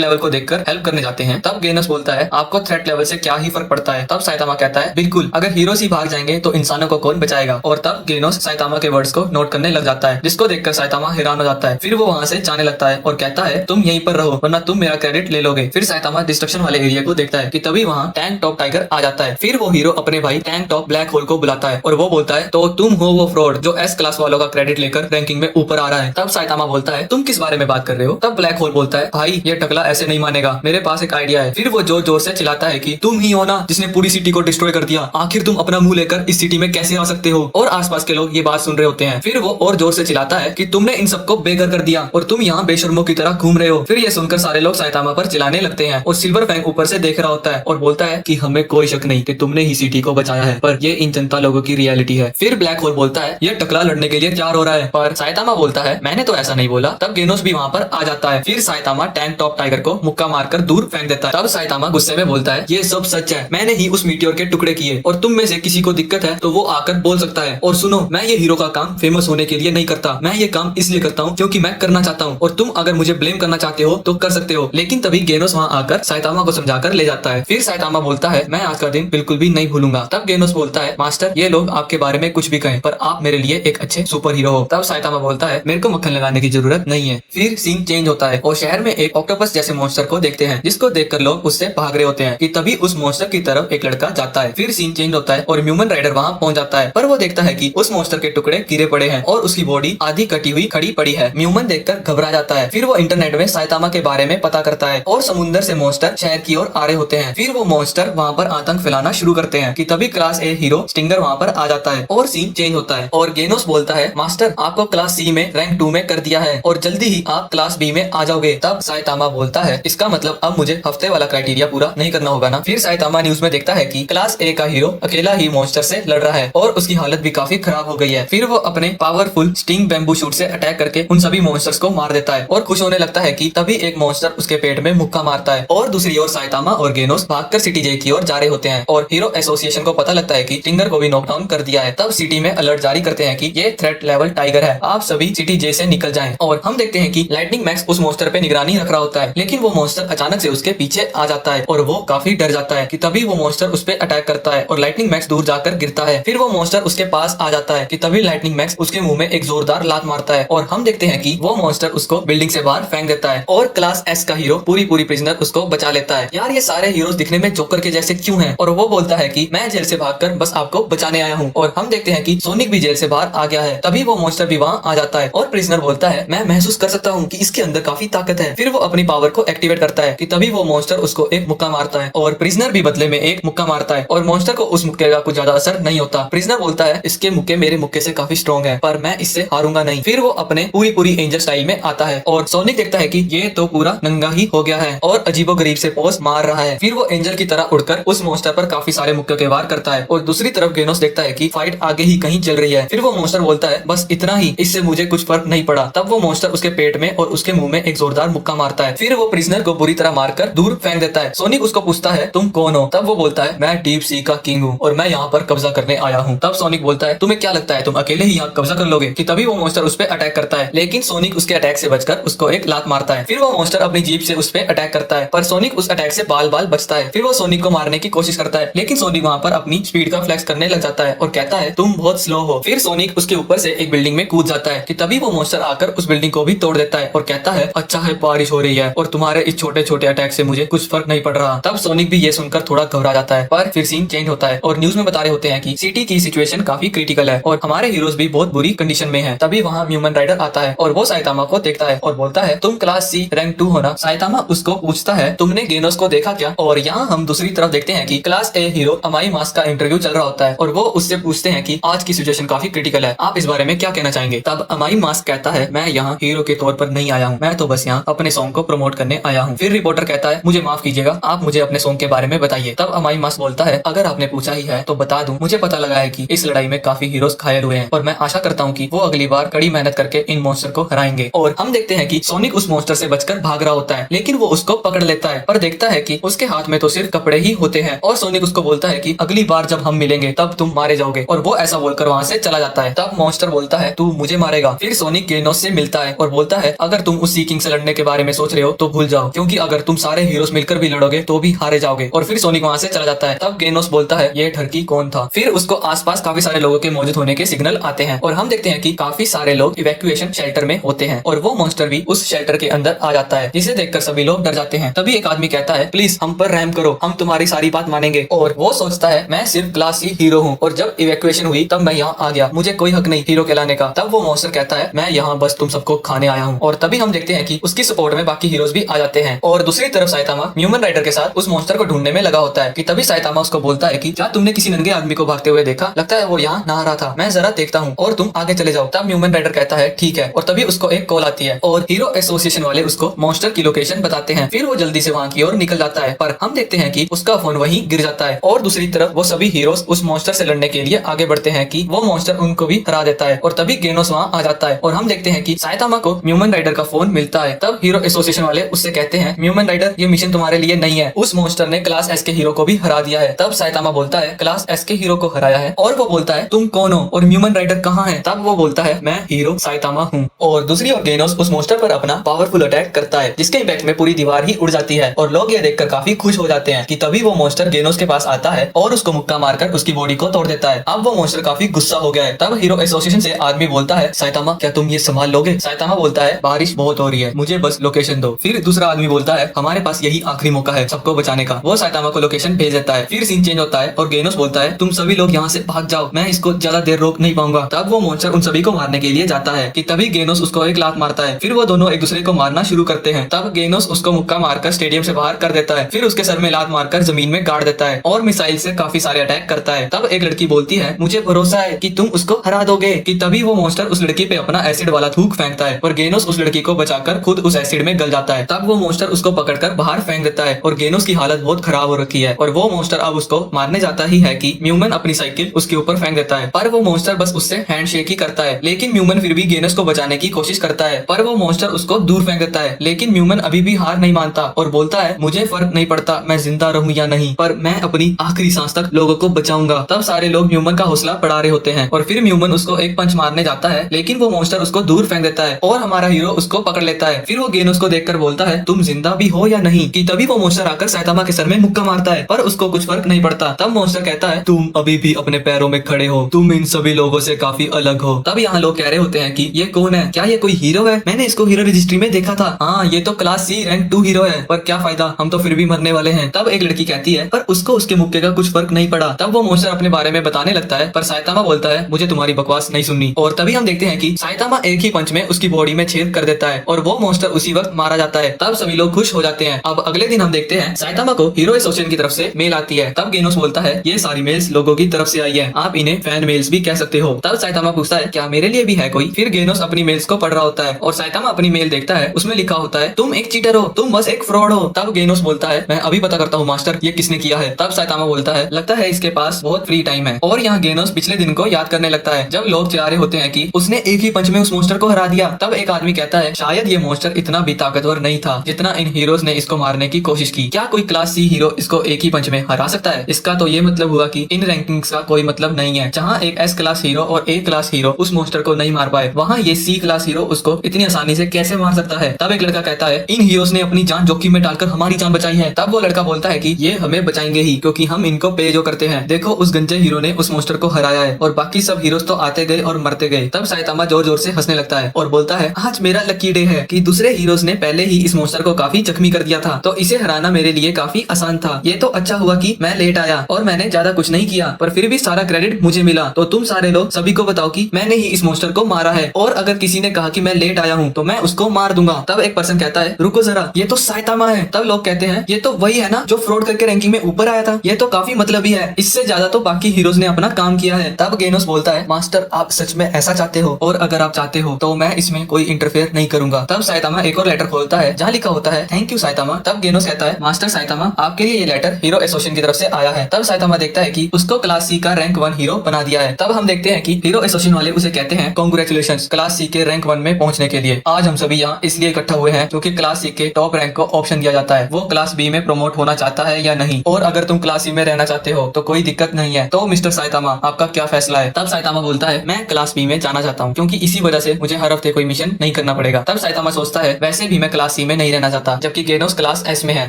लेवल को देखकर हेल्प करने जाते हैं। तब गेनोस बोलता है, आपको थ्रेट लेवल से क्या ही फर्क पड़ता है? तब साइतामा कहता है, बिल्कुल, अगर हीरोज ही भाग जाएंगे तो इंसानों को कौन बचाएगा? और तब गेनोस साइतामा के वर्ड्स को नोट करने लग जाता है, जिसको देखकर साइतामा हैरान हो जाता है। फिर वो वहाँ से जाने लगता है और कहता है, तुम यहीं पर रहो वरना तुम मेरा क्रेडिट ले लोगे। फिर साइतामा डिस्ट्रक्शन वाले एरिया को देखता है कि तभी वहाँ टैंक टॉप टाइगर आ जाता है। फिर वो हीरो अपने भाई टैंक टॉप ब्लैक होल को बुलाता है और वो बोलता है, तो तुम हो वो फ्रॉड जो एस क्लास वालों का क्रेडिट लेकर रैंकिंग में ऊपर आ रहा है। तब साइतामा बोलता है, तुम किस बारे में बात कर रहे हो? तब ब्लैक होल बोलता है, भाई ये टकला ऐसे नहीं मानेगा, मेरे पास एक आइडिया है। फिर वो जोर जोर से चिल्लाता है कि तुम ही हो ना जिसने पूरी सिटी को डिस्ट्रॉय कर दिया, आखिर तुम अपना मुंह लेकर इस सिटी में कैसे आ सकते हो? और आसपास के लोग ये बात सुन रहे होते हैं। फिर वो और जोर से चिल्लाता है कि तुमने इन सबको बेघर कर दिया और तुम यहाँ बेशर्मों की तरह घूम रहे हो। फिर ये सुनकर सारे लोग साइतामा पर चिल्लाने लगते हैं और सिल्वर फैंग ऊपर से देख रहा होता है और बोलता है कि हमें कोई शक नहीं कि तुमने ही सिटी को बचाया है, पर ये इन जनता लोगों की रियलिटी है। फिर ब्लैक होल बोलता है, ये टकला लड़ने के लिए तैयार हो रहा है, पर साइतामा बोलता है, मैंने तो ऐसा नहीं बोला। तब गेनोस भी वहाँ पर आ जाता है। फिर साइतामा टैंक टॉप टाइगर को मुक्का मारकर दूर फेंक देता है। तब साइतामा गुस्से में बोलता है, ये सब सच है, मैंने ही उस मीटियोर के टुकड़े किए और तुम में से किसी को दिक्कत है तो वो आकर बोल सकता है। और सुनो, मैं ये हीरो का काम फेमस होने के लिए नहीं करता, मैं ये काम इसलिए करता हूँ क्योंकि मैं करना चाहता हूँ और तुम अगर मुझे ब्लेम करना चाहते हो तो कर सकते हो। लेकिन तभी गेनोस वहाँ आकर साइतामा को समझाकर ले जाता है। फिर साइतामा बोलता है, मैं आज का दिन बिल्कुल भी नहीं भूलूंगा। तब गेनोस बोलता है, मास्टर, ये लोग आपके बारे में कुछ भी कहें पर आप मेरे लिए एक अच्छे सुपर हीरो हो। तब साइतामा बोलता है, मेरे को मक्खन लगाने की जरूरत नहीं है। फिर सीन चेंज होता है और शहर में एक ऑक्टोपस जैसे मॉन्स्टर को देखते हैं, जिसको देखकर लोग उससे भाग रहे होते हैं कि तभी उस मॉन्स्टर की तरफ एक लड़का जाता है। फिर सीन चेंज होता है और ह्यूमन राइडर वहाँ पहुंच जाता है, पर वो देखता है कि उस मॉन्स्टर के टुकड़े गिरे पड़े हैं और उसकी बॉडी आधी कटी हुई खड़ी पड़ी है। ह्यूमन देखकर घबरा जाता है। फिर वो इंटरनेट में साइतामा के बारे में पता करता है और समुद्र से मॉन्स्टर शहर की ओर आ रहे होते हैं। फिर वो मॉन्स्टर वहाँ पर आतंक फैलाना शुरू करते हैं कि तभी क्लास ए हीरो स्टिंगर वहाँ पर आ जाता है और सीन चेंज होता है और गेनोस बोलता है, मास्टर, आपको क्लास सी में रैंक 2 में कर दिया है और जल्दी ही आप क्लास बी में आ जाओगे। तब साइतामा बोलता है, इसका मतलब अब मुझे हफ्ते वाला क्राइटेरिया पूरा नहीं करना होगा ना? फिर साइतामा न्यूज में देखता है कि क्लास ए का हीरो अकेला ही मॉन्स्टर से लड़ रहा है और उसकी हालत भी काफी खराब हो गई है। फिर वो अपने पावरफुल स्टिंग बैम्बू शूट से अटैक करके उन सभी मॉन्स्टर्स को मार देता है और खुश होने लगता है कि तभी एक मॉन्स्टर उसके पेट में मुक्का मारता है और दूसरी ओर साइतामा और गेनोस भागकर सिटी जे की ओर जा रहे होते हैं और हीरो एसोसिएशन को पता लगता है कि स्टिंगर को भी नॉकडाउन कर दिया है। तब सिटी में अलर्ट जारी करते हैं कि ये थ्रेट लेवल टाइगर है, आप सभी सिटी जे से निकल जाएं। और हम देखते हैं कि लाइटनिंग मैक्स उस मॉन्स्टर पे निगरानी रख रहा होता है, लेकिन वो मॉन्स्टर अचानक से उसके पीछे आ जाता है और वो काफी डर जाता है कि तभी वो मॉन्स्टर उस पे अटैक करता है और लाइटनिंग मैक्स दूर जाकर गिरता है। फिर वो मॉन्स्टर उसके पास आ जाता है कि तभी लाइटनिंग मैक्स उसके मुंह में एक जोरदार लात मारता है और हम देखते हैं कि वो मॉन्स्टर उसको बिल्डिंग से बाहर फेंक देता है और क्लास एस का हीरो पूरी प्रिजनर उसको बचा लेता है। यार, ये सारे हीरोज दिखने में जोकर के जैसे क्यों हैं? और वो बोलता है कि मैं जेल से भागकर बस आपको बचाने आया हूँ। और हम देखते हैं कि सोनिक भी जेल से बाहर आ गया है। तभी वो मॉन्स्टर भी वहाँ आ जाता है और प्रिजनर बोलता है, मैं महसूस कर सकता हूँ कि इसके अंदर काफी ताकत है। फिर वो अपनी पावर को एक्टिवेट करता है कि तभी वो मॉन्स्टर उसको एक मुक्का मारता है और प्रिजनर भी बदले में एक मुक्का मारता है और मॉन्स्टर को उस मुक्के का कुछ ज्यादा असर नहीं होता। प्रिजनर बोलता है, इसके मुक्के मेरे मुक्के से काफी स्ट्रॉन्ग है, पर मैं इससे हारूंगा नहीं। फिर वो अपने पूरी एंजल स्टाइल में आता है और सोनिक देखता है कि ये तो पूरा नंगा ही हो गया है और अजीबोगरीब से पोज मार रहा है। फिर वो एंजल की तरह उड़कर उस मॉन्स्टर पर काफी सारे मुक्के के वार करता है और दूसरी तरफ गेनोस देखता है कि फाइट आगे ही कहीं चल रही है। फिर वो मॉन्स्टर बोलता है, बस इतना ही, इससे मुझे कुछ फर्क नहीं पड़ा। तब वो मॉन्स्टर उसके पेट में और उसके मुंह में एक जोरदार मुक्का मारता है। फिर वो प्रिजनर को बुरी तरह मारकर दूर फेंक देता है। सोनिक उसको पूछता है, तुम कौन हो? तब वो बोलता है, मैं डीप सी का किंग हूँ और मैं यहाँ पर कब्जा करने आया हूँ। तब सोनिक बोलता है, तुम्हें क्या लगता है तुम अकेले ही यहाँ कब्जा कर लोगे? कि तभी वो मॉन्स्टर उस पर अटैक करता है, लेकिन सोनिक उसके अटैक से बचकर उसको एक लात मारता है। फिर वो मॉन्स्टर अपनी जीप से उस पर अटैक करता है, पर सोनिक उस अटैक से बाल बाल बचता है। फिर वो सोनिक को मारने की कोशिश करता है, लेकिन सोनिक वहाँ पर अपनी स्पीड का फ्लेक्स करने लग जाता है और कहता है, तुम बहुत स्लो हो। फिर सोनिक उसके ऊपर से एक बिल्डिंग में कूद जाता है कि तभी वो मॉन्स्टर आकर उस बिल्डिंग को भी तोड़ देता है और कहता है, अच्छा है बारिश हो रही है और तुम्हारे इस छोटे छोटे अटैक से मुझे कुछ फर्क नहीं पड़ रहा। तब सोनिक भी ये सुनकर थोड़ा घबरा जाता है, पर फिर सीन चेंज होता है और न्यूज में बता रहे होते हैं कि सिटी की सिचुएशन काफी क्रिटिकल है और हमारे हीरोज भी बहुत बुरी कंडीशन में हैं। तभी वहाँ ह्यूमन राइडर आता है और वो साइतामा को देखता है और बोलता है, तुम क्लास सी रैंक 2 हो ना? साइतामा उसको पूछता है, तुमने गेनोस को देखा क्या? और यहाँ हम दूसरी तरफ देखते हैं कि क्लास ए हीरो अमाई मास्क का इंटरव्यू चल रहा होता है और वो उससे पूछते हैं कि आज की सिचुएशन काफी क्रिटिकल है, आप इस बारे में क्या कहना चाहेंगे। तब अमाई मास्क कहता है, मैं यहाँ हीरो के तौर पर नहीं आया हूँ, मैं तो बस यहाँ अपने सॉन्ग को प्रमोट करने आया हूँ। फिर रिपोर्टर कहता है, मुझे माफ कीजिएगा, आप मुझे अपने सॉन्ग के बारे में बताइए। तब अमाई मास्क बोलता है, अगर आपने पूछा ही है तो बता दूं, मुझे पता लगा है कि इस लड़ाई में काफी हीरोज घायल हुए हैं और मैं आशा करता हूँ कि वो अगली बार कड़ी मेहनत करके इन मॉन्स्टर को हराएंगे। और हम देखते हैं कि सोनिक उस मॉन्स्टर से बचकर भाग रहा होता है, लेकिन वो उसको पकड़ लेता है पर देखता है कि उसके हाथ में तो सिर्फ कपड़े ही होते हैं। और सोनिक उसको बोलता है कि अगली बार जब हम मिलेंगे तब तुम मारे जाओगे, और वो ऐसा बोलकर वहाँ से चला जाता है। तब मॉन्स्टर बोलता है, तू मुझे मारेगा। फिर सोनिक गेनोस से मिलता है और बोलता है, अगर तुम उस सी किंग से लड़ने के बारे में सोच रहे हो तो भूल जाओ, क्योंकि अगर तुम सारे हीरोज मिलकर भी लड़ोगे तो भी हारे जाओगे। और फिर सोनिक वहाँ से चला जाता है। तब गेनोस बोलता है, ये ठरकी कौन था। फिर उसको आसपास काफी सारे लोगों के मौजूद होने के सिग्नल आते हैं और हम देखते हैं कि काफी सारे लोग इवैक्यूएशन शेल्टर में होते हैं और वो मॉन्स्टर भी उस शेल्टर के अंदर आ जाता है, जिसे देखकर सभी लोग डर जाते हैं। तभी एक आदमी कहता है, प्लीज हम पर रहम करो, हम तुम्हारी सारी बात मानेंगे। और वो सोचता है, मैं सिर्फ क्लास सी हीरो हूँ और जब इवैक्यूएशन हुई तब मैं यहाँ आ गया, मुझे कोई हक नहीं हीरो कहलाने का। तब वो मॉन्स्टर कहता है, मैं यहाँ बस तुम सबको खाने आया हूँ। और तभी हम देखते हैं कि उसकी सपोर्ट में बाकी हीरोज भी आ जाते हैं। और दूसरी तरफ साइतामा ह्यूमन राइडर के साथ उस मॉन्स्टर को ढूंढने में लगा होता है कि तभी साइतामा उसको बोलता है कि क्या तुमने किसी नंगे आदमी को भागते हुए देखा, लगता है वो यहाँ नहा रहा था, मैं जरा देखता हूँ और तुम आगे चले जाओ। तब ह्यूमन राइडर कहता है, ठीक है। और तभी उसको एक कॉल आती है और हीरो एसोसिएशन वाले उसको मॉन्स्टर की लोकेशन बताते हैं। फिर वो जल्दी से वहाँ की ओर निकल जाता है, पर हम देखते हैं कि उसका फोन वहीं गिर जाता है। और दूसरी तरफ वो सभी हीरोज उस मॉन्स्टर से लड़ने के लिए आगे बढ़ते हैं कि वो मॉन्स्टर उनको भी हरा देता है। और तभी गेनोस वहाँ आ जाता है और हम देखते हैं कि साइतामा को ह्यूमन राइडर का फोन मिलता है। तब हीरो एसोसिएशन वाले उससे कहते हैं, ह्यूमन राइडर ये मिशन तुम्हारे लिए नहीं है, उस मॉन्स्टर ने क्लास एस के हीरो को भी हरा दिया है। तब साइतामा बोलता है, क्लास एस के हीरो को हराया है? और वो बोलता है, तुम कौन हो और ह्यूमन राइडर कहाँ है? तब वो बोलता है, मैं हीरो साइतामा हूँ। और दूसरी ओर गेनोस उस मॉन्स्टर पर अपना पावरफुल अटैक करता है, जिसके इम्पैक्ट में पूरी दीवार ही उड़ जाती है और लोग ये देखकर काफी खुश हो जाते हैं कि तभी वो मॉन्स्टर गेनोस के पास आता है और उसको मुक्का मारकर उसकी बॉडी को तोड़ देता है। अब वो मॉन्स्टर काफी गुस्सा हो गया है। तब हीरो एसोसिएशन से आदमी बोलता है, साइतामा क्या तुम ये संभाल लोगे? साइतामा बोलता है, बारिश बहुत हो रही है, मुझे बस लोकेशन दो। फिर दूसरा आदमी बोलता है, हमारे पास यही आखिरी मौका है सबको बचाने का। वो साइतामा को लोकेशन भेज देता है। फिर सीन चेंज होता है और गेनोस बोलता है, तुम सभी लोग यहाँ से भाग जाओ, मैं इसको ज्यादा देर रोक नहीं पाऊंगा। तब वो मॉन्स्टर उन सभी को मारने के लिए जाता है कि तभी गेनोस उसको एक लात मारता है। फिर वो दोनों एक दूसरे को मारना शुरू करते हैं। तब गेनोस उसको मुक्का मारकर स्टेडियम से बाहर कर देता है, फिर उसके सर में लात मारकर जमीन में गाड़ देता है और मिसाइल से काफी सारे अटैक करता है। तब एक लड़की बोलती है, मुझे भरोसा है कि तुम उसको हरा दोगे। कि तभी वो मॉन्स्टर उस लड़की पे अपना एसिड वाला थूक फेंकता है और गेनोस उस लड़की को बचाकर खुद उस एसिड में गल जाता है। तब वो मॉन्स्टर उसको पकड़कर बाहर फेंक देता है और गेनोस की हालत बहुत खराब हो रखी है और वो मॉन्स्टर अब उसको मारने जाता ही है कि म्यूमन अपनी साइकिल उसके ऊपर फेंक देता है, पर वो मॉन्स्टर बस उससे हैंडशेक ही करता है। लेकिन म्यूमन फिर भी गेनोस को बचाने की कोशिश करता है, पर वो मॉन्स्टर उसको दूर फेंक देता है। लेकिन म्यूमन अभी भी हार नहीं मानता और बोलता है, मुझे फर्क नहीं पड़ता मैं जिंदा रहूं या नहीं, पर मैं अपनी आखिरी सांस तक लोगों को बचाऊंगा। तब सारे लोग म्यूमन का हौसला बढ़ा रहे होते हैं और फिर म्यूमन उसको एक पंच मारने जाता है, लेकिन वो मॉन्स्टर उसको दूर फेंक देता है और हमारा हीरो उसको पकड़ लेता है। फिर वो गेनोस को देखकर बोलता है, तुम जिंदा भी हो या नहीं। कि तभी वो मॉन्स्टर आकर साइतामा के सर में मुक्का मारता है, पर उसको कुछ फर्क नहीं पड़ता। तब मॉन्स्टर कहता है, तुम अभी भी अपने पैरों में खड़े हो, तुम इन सभी लोगों से काफी अलग हो। तब यहाँ लोग कह रहे होते हैं कि ये कौन है, क्या ये कोई हीरो है? मैंने इसको हीरो रजिस्ट्री में देखा था। हाँ, ये तो क्लास सी रैंक 2 हीरो है, पर क्या फायदा, हम तो फिर भी मरने वाले हैं। तब एक लड़की कहती है, पर उसको उसके मुक्के का कुछ फर्क नहीं पड़ा। तब वो मॉन्स्टर अपने बारे में बताने लगता है, पर साइतामा बोलता है, मुझे तुम्हारी बकवास नहीं सुननी। और तभी हम देखते हैं कि साइतामा एक ही पंच में उसकी बॉडी में छेद कर देता है और वो मॉन्स्टर उसी वक्त मारा जाता है। तब सभी लोग खुश हो जाते हैं। अब अगले दिन हम देखते हैं साइतामा को हीरो एसोसिएशन की तरफ से मेल आती है। तब गेनोस बोलता है, ये सारी मेल्स लोगों की तरफ से आई है, आप इन्हें फैन मेल्स भी कह सकते हो। तब साइतामा पूछता है, क्या मेरे लिए भी है कोई? फिर गेनोस अपनी मेल्स को पढ़ रहा होता है और साइतामा अपनी मेल देखता है, उसमें लिखा होता है, तुम एक चीटर हो, तुम बस एक फ्रॉड हो। तब गेनोस बोलता है, मैं अभी पता करता हूँ मास्टर, ये किसने किया है। तब साइतामा बोलता है, लगता है इसके पास बहुत फ्री टाइम है। और यहाँ गेनोस पिछले दिन को याद करने लगता है जब लोग चिल्ला रहे होते हैं कि उसने एक ही पंच में उस मॉन्स्टर को हरा दिया। तब एक आदमी कहता है, शायद ये मॉन्स्टर इतना भी ताकतवर नहीं था जितना इन हीरोज ने इसको मारने की कोशिश की। क्या कोई क्लास सी हीरो इसको एक ही पंच में हरा सकता है? इसका तो ये मतलब हुआ कि इन रैंकिंग्स का कोई मतलब नहीं है। जहाँ एक एस क्लास हीरो और ए क्लास हीरो उस मॉन्स्टर को नहीं मार पाए, वहाँ ये सी क्लास हीरो उसको इतनी आसानी से कैसे मार सकता है? तब एक लड़का कहता है, इन हीरोज ने अपनी जान जोखिम में डालकर हमारी जान बचाई है। तब वो लड़का बोलता है कि ये हमें बचाएंगे ही, क्योंकि हम इनको पे जो करते हैं। देखो उस गंजे हीरो ने उस मॉन्स्टर को हराया है और बाकी सब हीरोज तो आते गए और मरते गए। तब साइतामा जोर जोर से हंसने लगता है और बोलता है, आज मेरा लकी डे है कि दूसरे हीरोज ने पहले ही इस मॉन्स्टर को काफी जख्मी कर दिया था, तो इसे हराना मेरे लिए काफी आसान था। ये तो अच्छा हुआ कि मैं लेट आया और मैंने ज्यादा कुछ नहीं किया, पर फिर भी सारा क्रेडिट मुझे मिला। तो तुम सारे लोग सभी को बताओ कि मैंने ही इस मॉन्स्टर को मारा है, और अगर किसी ने कहा कि मैं लेट आया हूँ तो मैं उसको मार दूंगा। तब एक पर्सन कहता है, रुको जरा, ये तो साइतामा है। तब लोग कहते हैं, ये तो वही है ना जो फ्रॉड करके रैंकिंग में में ऊपर आया था। ये तो काफी मतलबी है, इससे ज्यादा तो बाकी हीरोज ने अपना काम किया है। तब गेनोस बोलता है, मास्टर आप सच में ऐसा चाहते हो, और अगर आप चाहते हो तो मैं इसमें कोई इंटरफेयर नहीं करूंगा। तब साइतामा एक और लेटर खोलता है जहाँ लिखा होता है थैंक यू साइतामा। तब गेनोस कहता है, मास्टर साइतामा आपके लिए ये लेटर हीरो एसोसिएशन की तरफ से आया है। तब साइतामा देखता है कि उसको क्लास सी का रैंक 1 हीरो बना दिया है। तब हम देखते हैं कि हीरो एसोसिएशन वाले उसे कहते हैं कांग्रेचुलेशंस क्लास सी के रैंक 1 में पहुंचने के लिए। आज हम सभी यहाँ इसलिए इकट्ठा हुए हैं क्योंकि क्लास सी के टॉप रैंक को ऑप्शन दिया जाता है, वो क्लास बी में प्रमोट होना चाहता है या नहीं, और अगर तुम क्लास सी में रहना चाहते हो तो कोई दिक्कत नहीं है। तो मिस्टर साइतामा आपका क्या फैसला है? तब साइतामा बोलता है, मैं क्लास बी में जाना चाहता हूँ क्योंकि इसी वजह से मुझे हर हफ्ते कोई मिशन नहीं करना पड़ेगा। तब साइतामा सोचता है, वैसे भी मैं क्लास सी में नहीं रहना चाहता, जबकि गेनोस क्लास एस में है।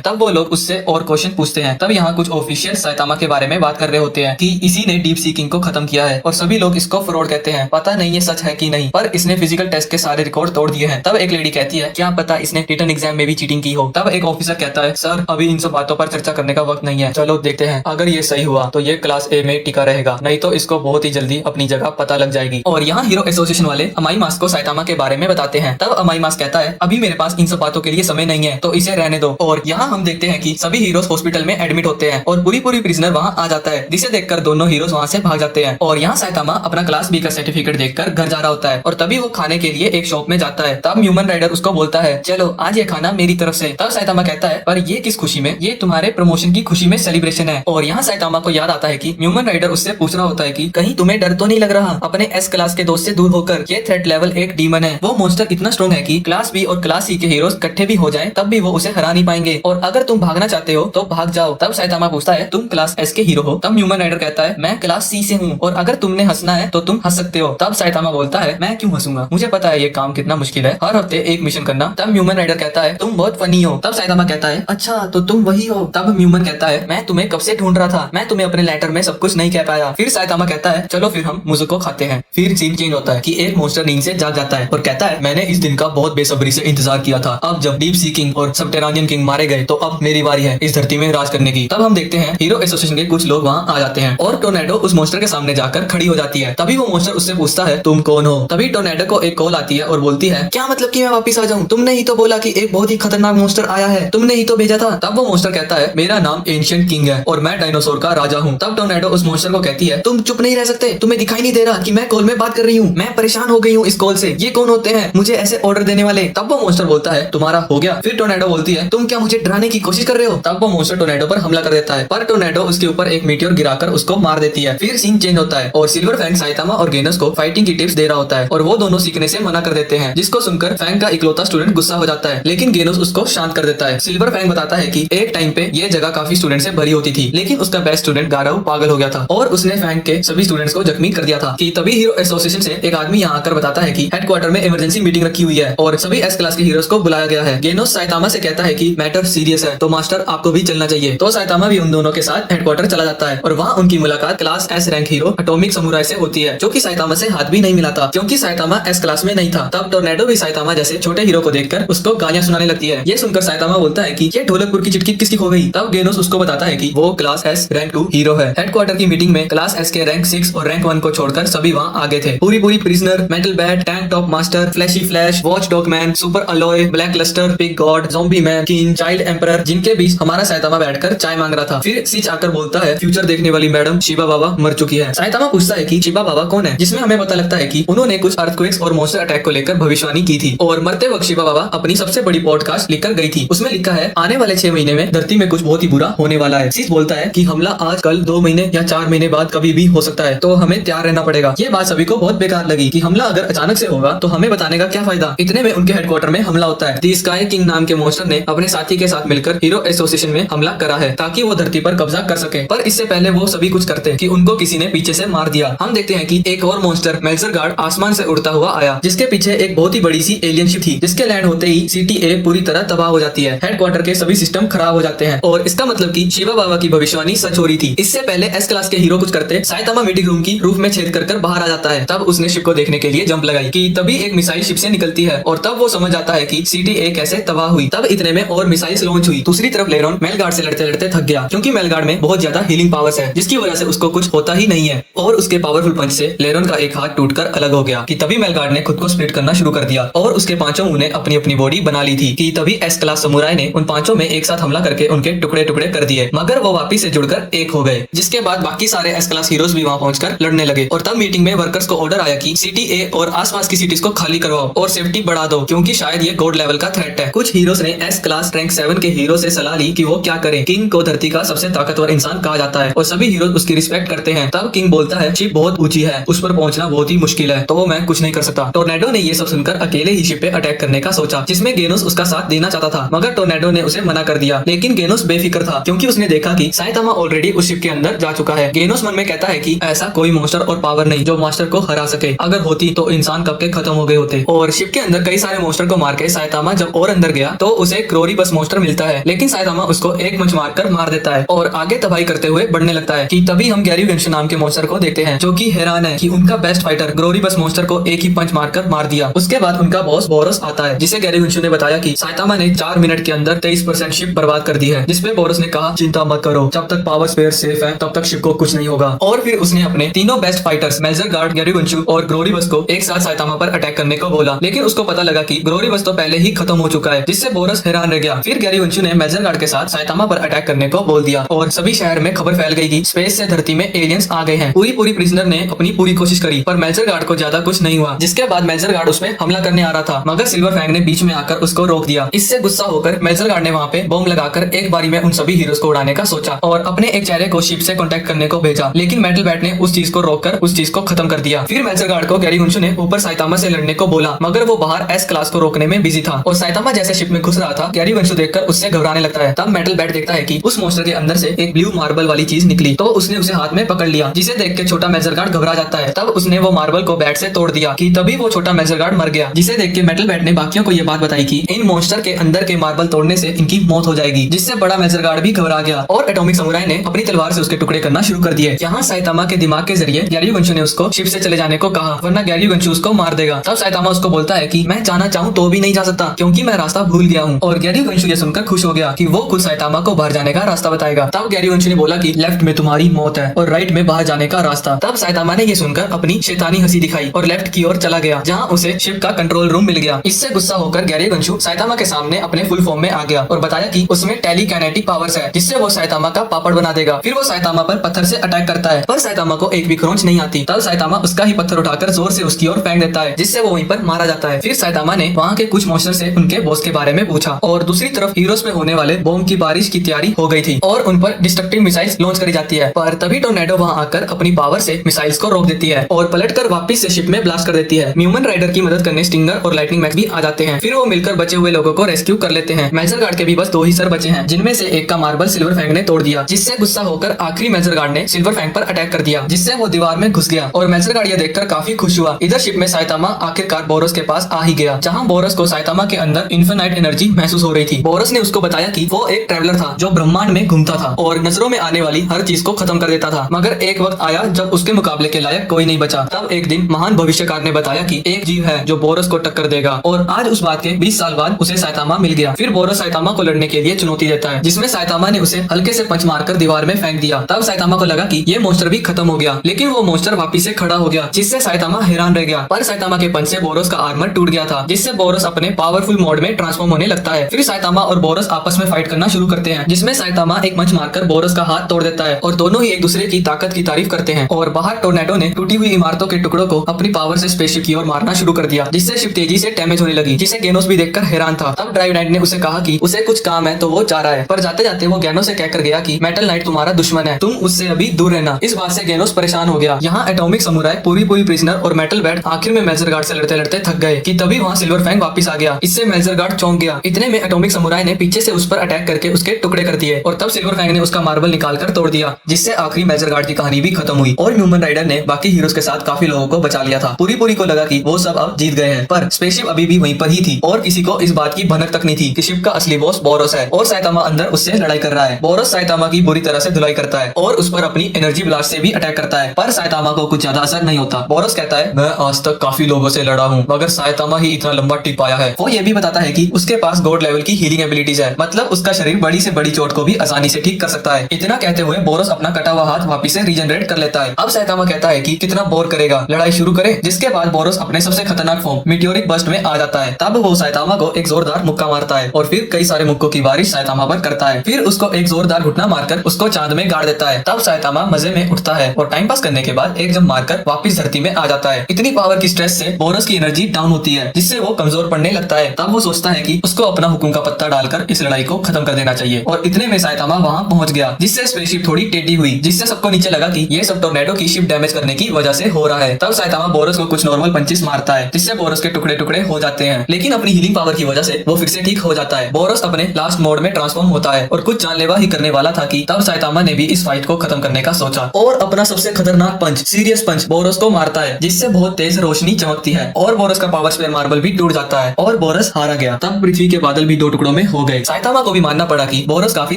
तब वो लोग उससे और क्वेश्चन पूछते हैं। तब यहाँ कुछ ऑफिशियल साइतामा के बारे में बात कर रहे होते हैं कि इसी ने डीप सीकिंग को खत्म किया है, और सभी लोग इसको फ्रॉड कहते हैं। पता नहीं ये सच है कि नहीं, पर इसने फिजिकल टेस्ट के सारे रिकॉर्ड तोड़ दिए हैं। तब एक लेडी कहती है, क्या पता इसने रिटन एग्जाम में भी चीटिंग की हो। तब एक ऑफिसर कहता है, सर अभी इन सब बातों पर चर्चा करने का वक्त नहीं है, चलो देखते हैं। अगर ये सही हुआ तो ये क्लास ए में टिका रहेगा, नहीं तो इसको बहुत ही जल्दी अपनी जगह पता लग जाएगी। और यहाँ हीरो एसोसिएशन वाले अमाई मास को साइतामा के बारे में बताते हैं। तब अमाई मास कहता है, अभी मेरे पास इन सब बातों के लिए समय नहीं है, तो इसे रहने दो। और यहाँ हम देखते हैं कि सभी हीरोज हॉस्पिटल में एडमिट होते हैं और पूरी प्रिजनर वहाँ आ जाता है, जिसे देखकर दोनों हीरोज वहाँ से भाग जाते हैं। और यहाँ साइतामा अपना क्लास बी का सर्टिफिकेट देखकर घर जा रहा होता है, और तभी वो खाने के लिए एक शॉप में जाता है। तब ह्यूमन राइडर उसको बोलता है, चलो आज ये खाना मेरी तरफ से। तब साइतामा कहता है, पर ये किस खुशी में? ये तुम्हारे प्रमोशन की खुशी में सेलिब्रेशन है। और यहाँ साइतामा को याद आता है कि ह्यूमन राइडर उससे पूछ रहा होता है कि कहीं तुम्हें डर तो नहीं लग रहा अपने एस क्लास के दोस्त से दूर होकर? ये थ्रेट लेवल एक डीमन है, वो मॉन्स्टर इतना स्ट्रॉन्ग है कि क्लास बी और क्लास सी के हीरोज इकट्ठे भी हो जाएं तब भी वो उसे हरा नहीं पाएंगे, और अगर तुम भागना चाहते हो तो भाग जाओ। तब साइतामा पूछता है, तुम क्लास एस के हीरो हो? तब ह्यूमन राइडर कहता है, मैं क्लास सी से हूँ, और अगर तुमने हंसना है तो तुम हंस सकते हो। तब साइतामा बोलता है, मैं क्यों हंसूंगा, मुझे पता है ये काम कितना मुश्किल है, हर हफ्ते एक मिशन करना। तब ह्यूमन राइडर कहता है, तुम बहुत फनी हो। तब साइतामा कहता है, अच्छा तो तुम वही हो। तब ह्यूमन कहता है, मैं तुम्हें कब से ढूंढ रहा था, मैं तुम्हें अपने लेटर में सब कुछ नहीं कह पाया। फिर साइतामा कहता है, चलो फिर हम मुजुको खाते हैं। फिर सीन चेंज होता है कि एक मॉन्स्टर नींद से जाग जाता है और कहता है, मैंने इस दिन का बहुत बेसब्री से इंतजार किया था। अब जब डीप सी किंग और सबटेरानियन किंग मारे गए तो अब मेरी बारी है इस धरती में राज करने की। तब हम देखते हैं हीरो एसोसिएशन के कुछ लोग वहाँ आ जाते हैं और टोर्नेडो उस मॉन्स्टर के सामने जाकर खड़ी हो जाती है। तभी वो मॉन्स्टर उससे पूछता है, तुम कौन हो? तभी टोर्नेडो को एक कॉल आती है और बोलती है, क्या मतलब कि मैं वापस आ जाऊं? तुमने ही तो बोला कि एक बहुत ही खतरनाक मॉन्स्टर आया है, तुमने ही तो भेजा था। तब वो मॉन्स्टर कहता है, मेरा नाम एंशिएंट किंग है और मैं डायनासोर का राजा हूँ। तब टोर्नेडो उस मॉन्स्टर को कहती है, तुम चुप नहीं रह सकते? तुम्हें दिखाई नहीं दे रहा कि मैं कॉल में बात कर रही हूँ? मैं परेशान हो गई हूँ इस कॉल से, ये कौन होते हैं मुझे ऐसे ऑर्डर देने वाले? तब वो मॉन्स्टर बोलता है, तुम्हारा हो गया। फिर टोर्नेडो बोलती है, तुम क्या मुझे डराने की कोशिश कर रहे हो? तब वो मॉन्स्टर टोर्नेडो पर हमला कर देता है, पर टोर्नेडो उसके ऊपर एक मीटियोर गिराकर उसको मार देती है। फिर सीन चेंज होता है और सिल्वर फैंग साइतामा और गेनोस को फाइटिंग की टिप्स दे रहा होता है, और वो दोनों सीखने से मना कर देते हैं, जिसको सुनकर फैंग का इकलौता स्टूडेंट गुस्सा हो जाता है, लेकिन गेनोस उसको शांत कर देता है। सिल्वर फैंग बताता है कि एक टाइम पे ये जगह काफी स्टूडेंट से भरी होती थी, लेकिन उसका बेस्ट स्टूडेंट गाराऊ पागल हो गया था और उसने फैंग के सभी स्टूडेंट्स को जख्मी कर दिया था। कि तभी हीरो एसोसिएशन से एक आदमी यहाँ आकर बताता है कि हेडक्वार्टर में इमरजेंसी मीटिंग रखी हुई है और सभी एस क्लास के हीरोज को बुलाया गया है। गेनोस साइतामा से कहता है कि मैटर सीरियस है, तो मास्टर आपको भी चलना चाहिए। तो साइतामा भी उन दोनों के साथ हेडक्वार्टर चला जाता है और वहाँ उनकी मुलाकात class S rank hero atomic samurai से होती है, जो कि साइतामा से हाथ भी नहीं मिलाता क्योंकि साइतामा एस क्लास में नहीं था। तब टोर्नेडो भी साइतामा जैसे छोटे हीरो को देखकर उसको गालियां सुनाने लगती है। ये सुनकर साइतामा बोलता है कि ये ढोलकपुर की चिटकी किसकी खो गई? तब गेनोस उसको बताता है कि वो क्लास एस रैंक 2 हीरो है। हेडक्वार्टर की मीटिंग में क्लास एस के रैंक 6 और रैंक 1 को छोड़कर सभी वहाँ आगे थे। पूरी prisoner, metal bat, tank top master, flashy flash, watch dog man, super alloy, black lustre, pig god, zombie man, king, child emperor, जिनके बीच हमारा साइतामा बैठकर चाय मांग रहा था। फिर सीच आकर बोलता है, फ्यूचर देखने वाली मैडम शिबा बाबा मर चुकी है। साइतामा पूछता है कि शिबा बाबा कौन है, जिसमें हमें पता लगता है कि उन्होंने कुछ अर्थक्वेक्स और मॉन्स्टर अटैक को लेकर भविष्यवाणी की थी, और मरते वक्त शिबा बाबा अपनी सबसे बड़ी पॉडकास्ट लिखकर गई थी। उसमें लिखा है, आने वाले 6 महीने में धरती में कुछ बहुत ही बुरा होने वाला है। सीच बोलता है कि हमला आज, कल, 2 महीने या 4 महीने बाद कभी भी हो सकता है, तो हमें तैयार रहना पड़ेगा। ये बात सभी को बहुत बेकार लगी कि हमला अगर अचानक से होगा तो हमें बताने का क्या फायदा। इतने में उनके हेडक्वार्टर में हमला होता है। दी स्काई किंग नाम के मॉन्स्टर ने अपने साथी के साथ मिलकर हीरो एसोसिएशन में हमला करा है ताकि वो धरती पर कब्जा कर सके, पर इससे पहले वो सभी कुछ करते कि उनको किसी ने पीछे से मार दिया। हम देखते हैं कि एक और मॉन्स्टर मेल्जर गार्ड आसमान से उड़ता हुआ आया, जिसके पीछे एक बहुत ही बड़ी सी एलियन शिप थी, जिसके लैंड होते ही सिटी ए पूरी तरह तबाह हो जाती है। हेडक्वार्टर के सभी सिस्टम खराब हो जाते हैं और इसका मतलब कि शिवा बाबा की भविष्यवाणी सच हो रही थी। इससे पहले एस क्लास के हीरो कुछ करते साइतामा मीटिंग रूम की रूफ में छेद कर बाहर आ जाता है। तब उसने शिप को देखने के लिए जंप लगाई कि तभी एक मिसाइल शिप से निकलती है और तब वो समझ आता है कि सिटी ए कैसे तबाह हुई। तब इतने में और मिसाइल्स लॉन्च हुई। दूसरी तरफ लेरॉन मेलगार्ड से लड़ते लड़ते थक गया क्योंकि मेलगार्ड में बहुत ज्यादा हीलिंग पावर्स है, जिसकी वजह से उसको कुछ होता ही नहीं है, और उसके पावरफुल पंच से लेरॉन का एक हाथ टूटकर अलग हो गया। कि तभी मेलगार्ड ने खुद को स्प्लिट करना शुरू कर दिया और उसके पांचों ने अपनी अपनी बॉडी बना ली थी। कि तभी एस क्लास समुराई ने उन पांचों में एक साथ हमला करके उनके टुकड़े टुकड़े कर कर दिए, मगर वो वापिस से जुड़कर एक हो गए। जिसके बाद बाकी सारे एस क्लास हीरोज भी वहाँ पहुंचकर लड़ने लगे और तब मीटिंग में वर्कर्स को ऑर्डर आया कि सिटी ए और आसपास की सिटीज को खाली करवाओ और सेफ्टी बढ़ा दो, क्योंकि शायद ये गॉड लेवल का थ्रेट है। कुछ हीरोज ने एस क्लास रैंक 7 के हीरो से सलाह ली कि वो क्या करें। किंग को धरती का सबसे ताकतवर इंसान कहा जाता है और सभी हीरोज उसकी रिस्पेक्ट करते हैं। तब किंग बोलता है शिप बहुत ऊंची है, उस पर पहुंचना बहुत ही मुश्किल है, तो मैं कुछ नहीं कर सकता। टोर्नेडो ने ये सब सुनकर अकेले ही शिप पे अटैक करने का सोचा, जिसमें गेनोस उसका साथ देना चाहता था, मगर टोर्नेडो ने उसे मना कर दिया। लेकिन गेनोस बेफिक्र था, क्योंकि उसने देखा कि साइतामा ऑलरेडी उस शिप के अंदर जा चुका है। गेनोस मन में कहता है कि ऐसा कोई मॉन्स्टर और पावर नहीं जो मास्टर को हरा सके, अगर होती तो इंसान कब के खत्म हो गए होते। और शिप के अंदर कई सारे मॉन्स्टर को मार के साइतामा जब और अंदर गया तो उसे क्रोरीबस मॉन्स्टर मिलता है, लेकिन साइतामा उसको एक पंच मारकर मार देता है और आगे तबाही करते हुए बढ़ने लगता है। कि तभी हम गैरी वेंशु नाम के मॉन्स्टर को देखते हैं, जो कि हैरान है कि उनका बेस्ट फाइटर क्रोरीबस मॉन्स्टर को एक ही पंच मारकर मार दिया। उसके बाद उनका बॉस बोरस आता है, जिसे गैरी वेंशु ने बताया कि साइतामा ने 4 मिनट के अंदर 23% शिप बर्बाद कर दी है। जिसपे बोरस ने कहा चिंता मत करो, जब तक पावर स्पेयर सेफ है तब तक शिप को कुछ नहीं होगा। और फिर उसने अपने तीनों बेस्ट फाइटर्स मेजरगार्ड, गैरी वेंशु और ग्रोरीबस को एक साथ साइतामा पर अटैक करने को बोला, लेकिन उसको पता लगा कि ग्रोरीबस तो पहले ही खत्म हो चुका है, जिससे बोरस हैरान रह गया। फिर गैरी वेंशु ने मेजरगार्ड के साथ साइतामा पर अटैक करने को बोल दिया और सभी शहर में खबर फैल गई कि स्पेस से धरती में एलियंस आ गए हैं। पूरी प्रिजनर ने अपनी पूरी कोशिश करी, पर मेजरगार्ड को ज्यादा कुछ नहीं हुआ। जिसके बाद मेजरगार्ड उसमें हमला करने आ रहा था, मगर सिल्वर फैंग ने बीच में आकर उसको रोक दिया। इससे गुस्सा होकर मेजरगार्ड ने वहाँ पे बॉम्ब लगाकर एक बारी में उन सभी हीरोज को उड़ाने का सोचा और अपने एक चेहरे को शिप से कांटेक्ट करने को भेजा, लेकिन मेटल बैट ने उस चीज को रोककर उस चीज को खत्म कर दिया। फिर मेजरगार्ड को गैरी वेंशु ने ऊपर साइतामा से लड़ने को बोला, मगर वो बाहर एस क्लास को रोकने में बिजी था और साइतामा जैसे शिप में घुस रहा था, गैरी वेंशु देखकर उससे घबराने लगता है। तब मेटल बैट देखता है कि उस मॉन्स्टर के अंदर से एक ब्लू मार्बल वाली चीज निकली, तो उसने उसे हाथ में पकड़ लिया, जिसे देख के छोटा मेजरगार्ड घबरा जाता है। तब उसने वो मार्बल को बैट से तोड़ दिया कि तभी वो छोटा मेजरगार्ड मर गया, जिसे देख के मेटल बैट ने बाकियों को ये बात बताई कि इन मॉन्स्टर के अंदर के मार्बल तोड़ने से इनकी मौत हो जाएगी, जिससे बड़ा मेजरगार्ड भी घबरा गया और एटॉमिक समुराई ने अपनी तलवार से उसके टुकड़े करना शुरू कर दिए। यहाँ साइतामा के दिमाग के जरिए गैरी वेंशु ने उसको शिप से चले जाने को कहा, वरना गैरी वेंशु उसको मार देगा। तब साइतामा उसको बोलता है कि मैं जाना चाहूँ तो भी नहीं जा सकता, क्योंकि मैं रास्ता भूल गया हूँ। और गैरी वेंशु ये सुनकर खुश हो गया कि वो खुद साइतामा को बाहर जाने का रास्ता बताएगा। तब गैरी वेंशु ने बोला कि लेफ्ट में तुम्हारी मौत है और राइट में बाहर जाने का रास्ता। तब साइतामा ने ये सुनकर अपनी शैतानी हंसी दिखाई और लेफ्ट की ओर चला गया, जहाँ उसे शिप का कंट्रोल रूम मिल गया। इससे गुस्सा होकर गैरी वेंशु साइतामा के सामने अपने फुल फॉर्म में आ गया और बताया कि उसमें टेलीकाइनेटिक पावर्स है, जिससे वो साइतामा का पापड़ बना देगा। फिर वो साइतामा पर पत्थर से अटैक करता है, पर साइतामा को एक भी खरोंच नहीं आती। तब साइतामा उसका ही पत्थर उठाकर जोर से उसकी ओर फेंक देता है, जिससे वो वहीं पर मारा जाता है। फिर साइतामा ने वहाँ के कुछ मॉन्स्टर से उनके बॉस के बारे में पूछा और दूसरी तरफ हीरोज में होने वाले बॉम्ब की बारिश की तैयारी हो गई थी और उन पर डिस्ट्रक्टिव मिसाइल्स लॉन्च करी जाती है। पर तभी टोर्नेडो वहाँ आकर अपनी पावर से मिसाइल्स को रोक देती है और पलटकर वापस से शिप में ब्लास्ट कर देती है। ह्यूमन राइडर की मदद करने स्टिंगर और लाइटनिंग मैक्स भी आ जाते हैं। फिर वो मिलकर बचे हुए लोगों को रेस्क्यू कर लेते हैं। मेजरगार्ड के भी बस 2 ही सर बचे हैं, जिनमें से एक का मार्बल सिल्वर फैंग ने तोड़ दिया, जिससे गुस्सा होकर आखिरी मेजरगार्ड ने सिल्वर फैंग पर अटैक कर दिया, जिससे वो दीवार में घुस गया और मेजरगार्ड ये देखकर काफी खुश हुआ। इधर शिप में साइतामा आखिरकार बोरस के पास आ ही गया, जहाँ बोरस को साइतामा के अंदर इन्फिनाइट एनर्जी महसूस हो रही थी। बोरस ने उसको बताया कि वो एक ट्रैवलर था जो ब्रह्मांड में घूमता था और नजरों में आने वाली हर चीज को खत्म कर देता था, मगर एक वक्त आया जब उसके मुकाबले के लायक कोई नहीं बचा। तब एक दिन महान भविष्यकार ने बताया कि एक जीव है जो बोरस को टक्कर देगा और आज उस बात के 20 साल बाद उसे साइतामा मिल गया। फिर बोरस साइतामा को लड़ने के लिए चुनौती देता है, जिसमें साइतामा ने उसे हल्के से पंच मारकर दीवार में फेंक दिया। तब साइतामा को लगा कि ये मॉन्स्टर भी खत्म हो गया, लेकिन वो मॉन्स्टर वापिस से खड़ा हो गया, जिससे साइतामा हैरान रह गया। पर साइतामा के पंच से बोरस का आर्मर टूट गया था, जिससे बोरस अपने पावरफुल मोड में ट्रांसफॉर्म होने लगता है। फिर साइतामा और बोरस आपस में फाइट करना शुरू करते हैं, जिसमें साइतामा एक पंच मारकर बोरस का हाथ तोड़ देता है और दोनों ही एक दूसरे की ताकत की तारीफ करते हैं। और बाहर टोर्नेडो ने टूटी हुई इमारतों के टुकड़ों को अपनी पावर से स्पेसशिप की ओर मारना शुरू कर दिया, जिससे शिप तेजी से डैमेज होने लगी, जिसे गेनोस भी देखकर हैरान था। तब ड्राइव नाइट ने उसे कहा कि उसे कुछ काम है तो वो जा रहा है, पर जाते जाते वो गेनोस से कहकर गया कि मेटल नाइट तुम्हारा दुश्मन है, तुम उससे अभी दूर रहना। इस बात से गेनोस परेशान हो गया। यहाँ एटॉमिक समुराई, पूरी प्रिजनर और मेटल बैट आखिर में मेजरगार्ड से लड़ते लड़ते थक गए कि तभी वहाँ सिल्वर फैंग वापस आ गया। इससे मेजरगार्ड चौंक गया। इतने में एटॉमिक समुराई ने पीछे से उस पर अटैक करके उसके टुकड़े कर दिए और तब सिल्वर फैंग ने उसका मार्बल निकालकर तोड़ दिया, जिससे आखिरी मेजरगार्ड की कहानी भी खत्म हुई और ह्यूमन राइडर ने बाकी हीरोज के साथ काफी लोगों को बचा लिया था। पूरी को लगा कि वो सब अब जीत गए हैं, पर स्पेसशिप अभी भी वहीं पर ही थी और किसी को इस बात की भनक तक नहीं थी कि शिप का असली बॉस बोरस है और साइतामा अंदर उससे लड़ाई कर रहा है। बोरस साइतामा की बुरी तरह से धुलाई करता है और उस पर अपनी एनर्जी ब्लास्ट से भी अटैक करता है, पर साइतामा को कुछ ज्यादा असर नहीं होता। बोरस कहता है मैं आज तक काफी लोगों से लड़ा हूँ, मगर साइतामा ही इतना लंबा टिक पाया है। वो ये भी बताता है कि उसके पास गॉड लेवल की हीलिंग एबिलिटीज है, मतलब उसका शरीर बड़ी से बड़ी चोट को भी आसानी से ठीक कर सकता है। इतना कहते हुए बोरस अपना कटा हुआ हाथ वापिस से रीजनरेट कर लेता है। अब साइतामा कहता है कि कितना बोर करेगा, लड़ाई शुरू करे। जिसके बाद बोरस अपने सबसे खतरनाक फॉर्म मीटियोरिक बर्स्ट में आ जाता है। तब वो साइतामा को एक जोरदार मुक्का मारता है और फिर कई सारे मुक्कों की बारिश साइतामा पर करता है। फिर उसको एक जोरदार घुटना मारकर उसको चांद में गाड़ देता है। तब साइतामा मजे में उठता है और टाइम पास करने के बाद एक जंप मारकर वापस धरती में आ जाता है। इतनी पावर की स्ट्रेस से बोरस की एनर्जी डाउन होती है, जिससे वो कमजोर पड़ने लगता है। तब वो सोचता है कि उसको अपना हुकुम का पत्ता डालकर इस लड़ाई को खत्म कर देना चाहिए। और इतने में साइतामा वहाँ पहुंच गया, जिससे स्पेसशिप थोड़ी टेढ़ी हुई, जिससे सबको नीचे लगा कि ये सब टोर्नेडो की शिप डैमेज करने की वजह से हो रहा है। तब साइतामा बोरस को कुछ नॉर्मल पंचेस मारता है, जिससे बोरस के टुकड़े टुकड़े हो जाते हैं, लेकिन अपनी हीलिंग पावर की वजह से वो फिर से ठीक हो जाता है। बोरस अपने लास्ट मोड में ट्रांसफॉर्म होता है और कुछ जानलेवा ही करने वाला था कि तब साइतामा ने भी इस फाइट को खत्म करने का सोचा और अपना सबसे खतरनाक पंच, सीरियस पंच, बोरस को मारता है, जिससे बहुत तेज रोशनी चमकती है और बोरस का पावर स्फीयर मार्बल भी टूट जाता है और बोरस हारा गया। तब पृथ्वी के बादल भी 2 टुकड़ों में हो गए। साइतामा को भी मानना पड़ा कि बोरस काफी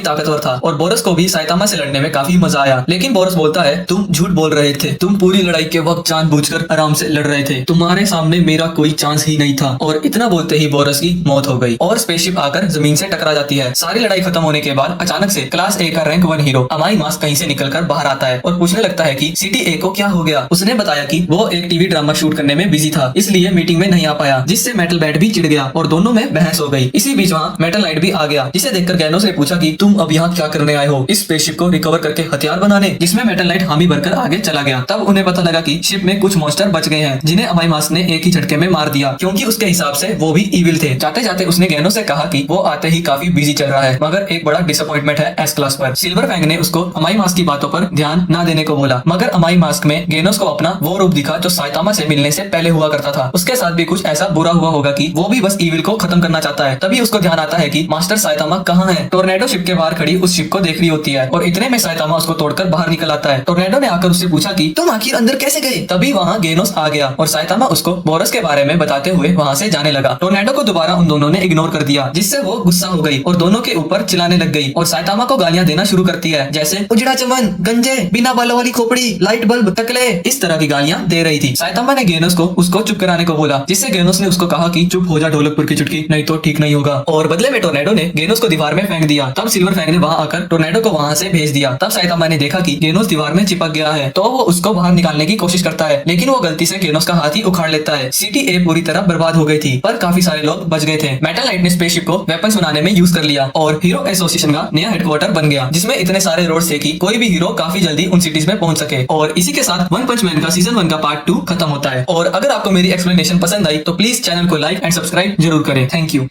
ताकतवर था और बोरस को भी साइतामा से लड़ने में काफी मजा आया। लेकिन बोरस बोलता है, तुम झूठ बोल रहे थे, तुम पूरी लड़ाई के वक्त जानबूझकर आराम से लड़ रहे थे, तुम्हारे सामने मेरा कोई चांस ही नहीं था। और इतना बोलते ही बोरस की मौत हो गई और स्पेसशिप आकर जमीन से टकरा जाती है। सारी लड़ाई खत्म होने के बाद अचानक से क्लास ए का रैंक 1 हीरो अमाई मास्क कहीं से निकलकर बाहर आता है और पूछने लगता है कि सिटी ए को क्या हो गया। उसने बताया कि वो एक टीवी ड्रामा शूट करने में बिजी था, इसलिए मीटिंग में नहीं आ पाया, जिससे मेटल बैट भी चिढ़ गया और दोनों में बहस हो गई। इसी बीच वहाँ मेटल नाइट भी आ गया, जिसे देखकर गैनोस ने पूछा कि तुम अब यहाँ क्या करने आए हो, इस स्पेसशिप को रिकवर करके हथियार बनाने, जिसमें मेटल नाइट हामी भरकर आगे चला गया। तब उन्हें पता लगा कि शिप में कुछ मॉन्स्टर बच गए हैं, जिन्हें अमाई मास्क ने एक ही झटके में मार दिया, क्योंकि उसके हिसाब से वो भी इविल थे। जाते जाते उसने गैनोस से कहा कि वो आते ही काफी बिजी चल रहा है, मगर एक बड़ा डिसअपॉइंटमेंट है एस क्लास पर। सिल्वर फैंग ने उसको अमाई मास्क की बातों पर ध्यान न देने को बोला, मगर अमाई मास्क में गेनोस को अपना वो रूप दिखा जो साइतामा से मिलने से पहले हुआ करता था। उसके साथ भी कुछ ऐसा बुरा हुआ होगा कि वो भी बस इविल को खत्म करना चाहता है। तभी उसको ध्यान आता है कि मास्टर साइतामा कहाँ है। टोर्नेडो शिप के बाहर खड़ी उस शिप को देख रही होती है और इतने में साइतामा उसको तोड़कर बाहर निकल आता है। टोर्नेडो ने आकर उससे पूछा कि तुम आखिर अंदर कैसे गए। तभी वहाँ गेनोस आ गया और साइतामा उसको बोरस के बारे में बताते हुए वहाँ से जाने लगा। टोर्नेडो को दोबारा उन दोनों ने इग्नोर कर दिया, जिससे वो गुस्सा हो गई और दोनों के ऊपर चिल्लाने लग गई और साइतामा को गालियां देना शुरू करती है, जैसे उजड़ा चमन, गंजे, बिना बालों वाली खोपड़ी, लाइट बल्ब, टकले, इस तरह की गालियां दे रही थी। साइतामा ने गेनोस को उसको चुप कराने को बोला, जिससे गेनोस ने उसको कहा कि चुप हो जा ढोलकपुर की चुटकी, नहीं तो ठीक नहीं होगा। और बदले में टोर्नेडो ने गेनोस को दीवार में फेंक दिया। तब सिल्वर फैंग ने वहाँ आकर टोर्नेडो को वहाँ से भेज दिया। तब साइतामा ने देखा कि गेनोस दीवार में चिपक गया है, तो वो उसको बाहर निकालने की कोशिश करता है, लेकिन वो गलती से गेनोस का हाथ ही उखाड़ लेता है। सिटी ए पूरी तरह बर्बाद हो गई थी, पर काफी सारे लोग बच गए थे। मेटल नाइट ने स्पेसशिप को वेपन्स बनाने में यूज कर लिया और हीरो एसोसिएशन का नया हेडक्वार्टर बन गया, जिसमें इतने सारे रोड थे कि कोई भी हीरो काफी जल्दी उन सिटीज में पहुंच सके। और इसी के साथ वन पंच मैन का सीजन 1 का पार्ट 2 खत्म होता है। और अगर आपको मेरी एक्सप्लेनेशन पसंद आई तो प्लीज चैनल को लाइक एंड सब्सक्राइब जरूर करें। Thank you.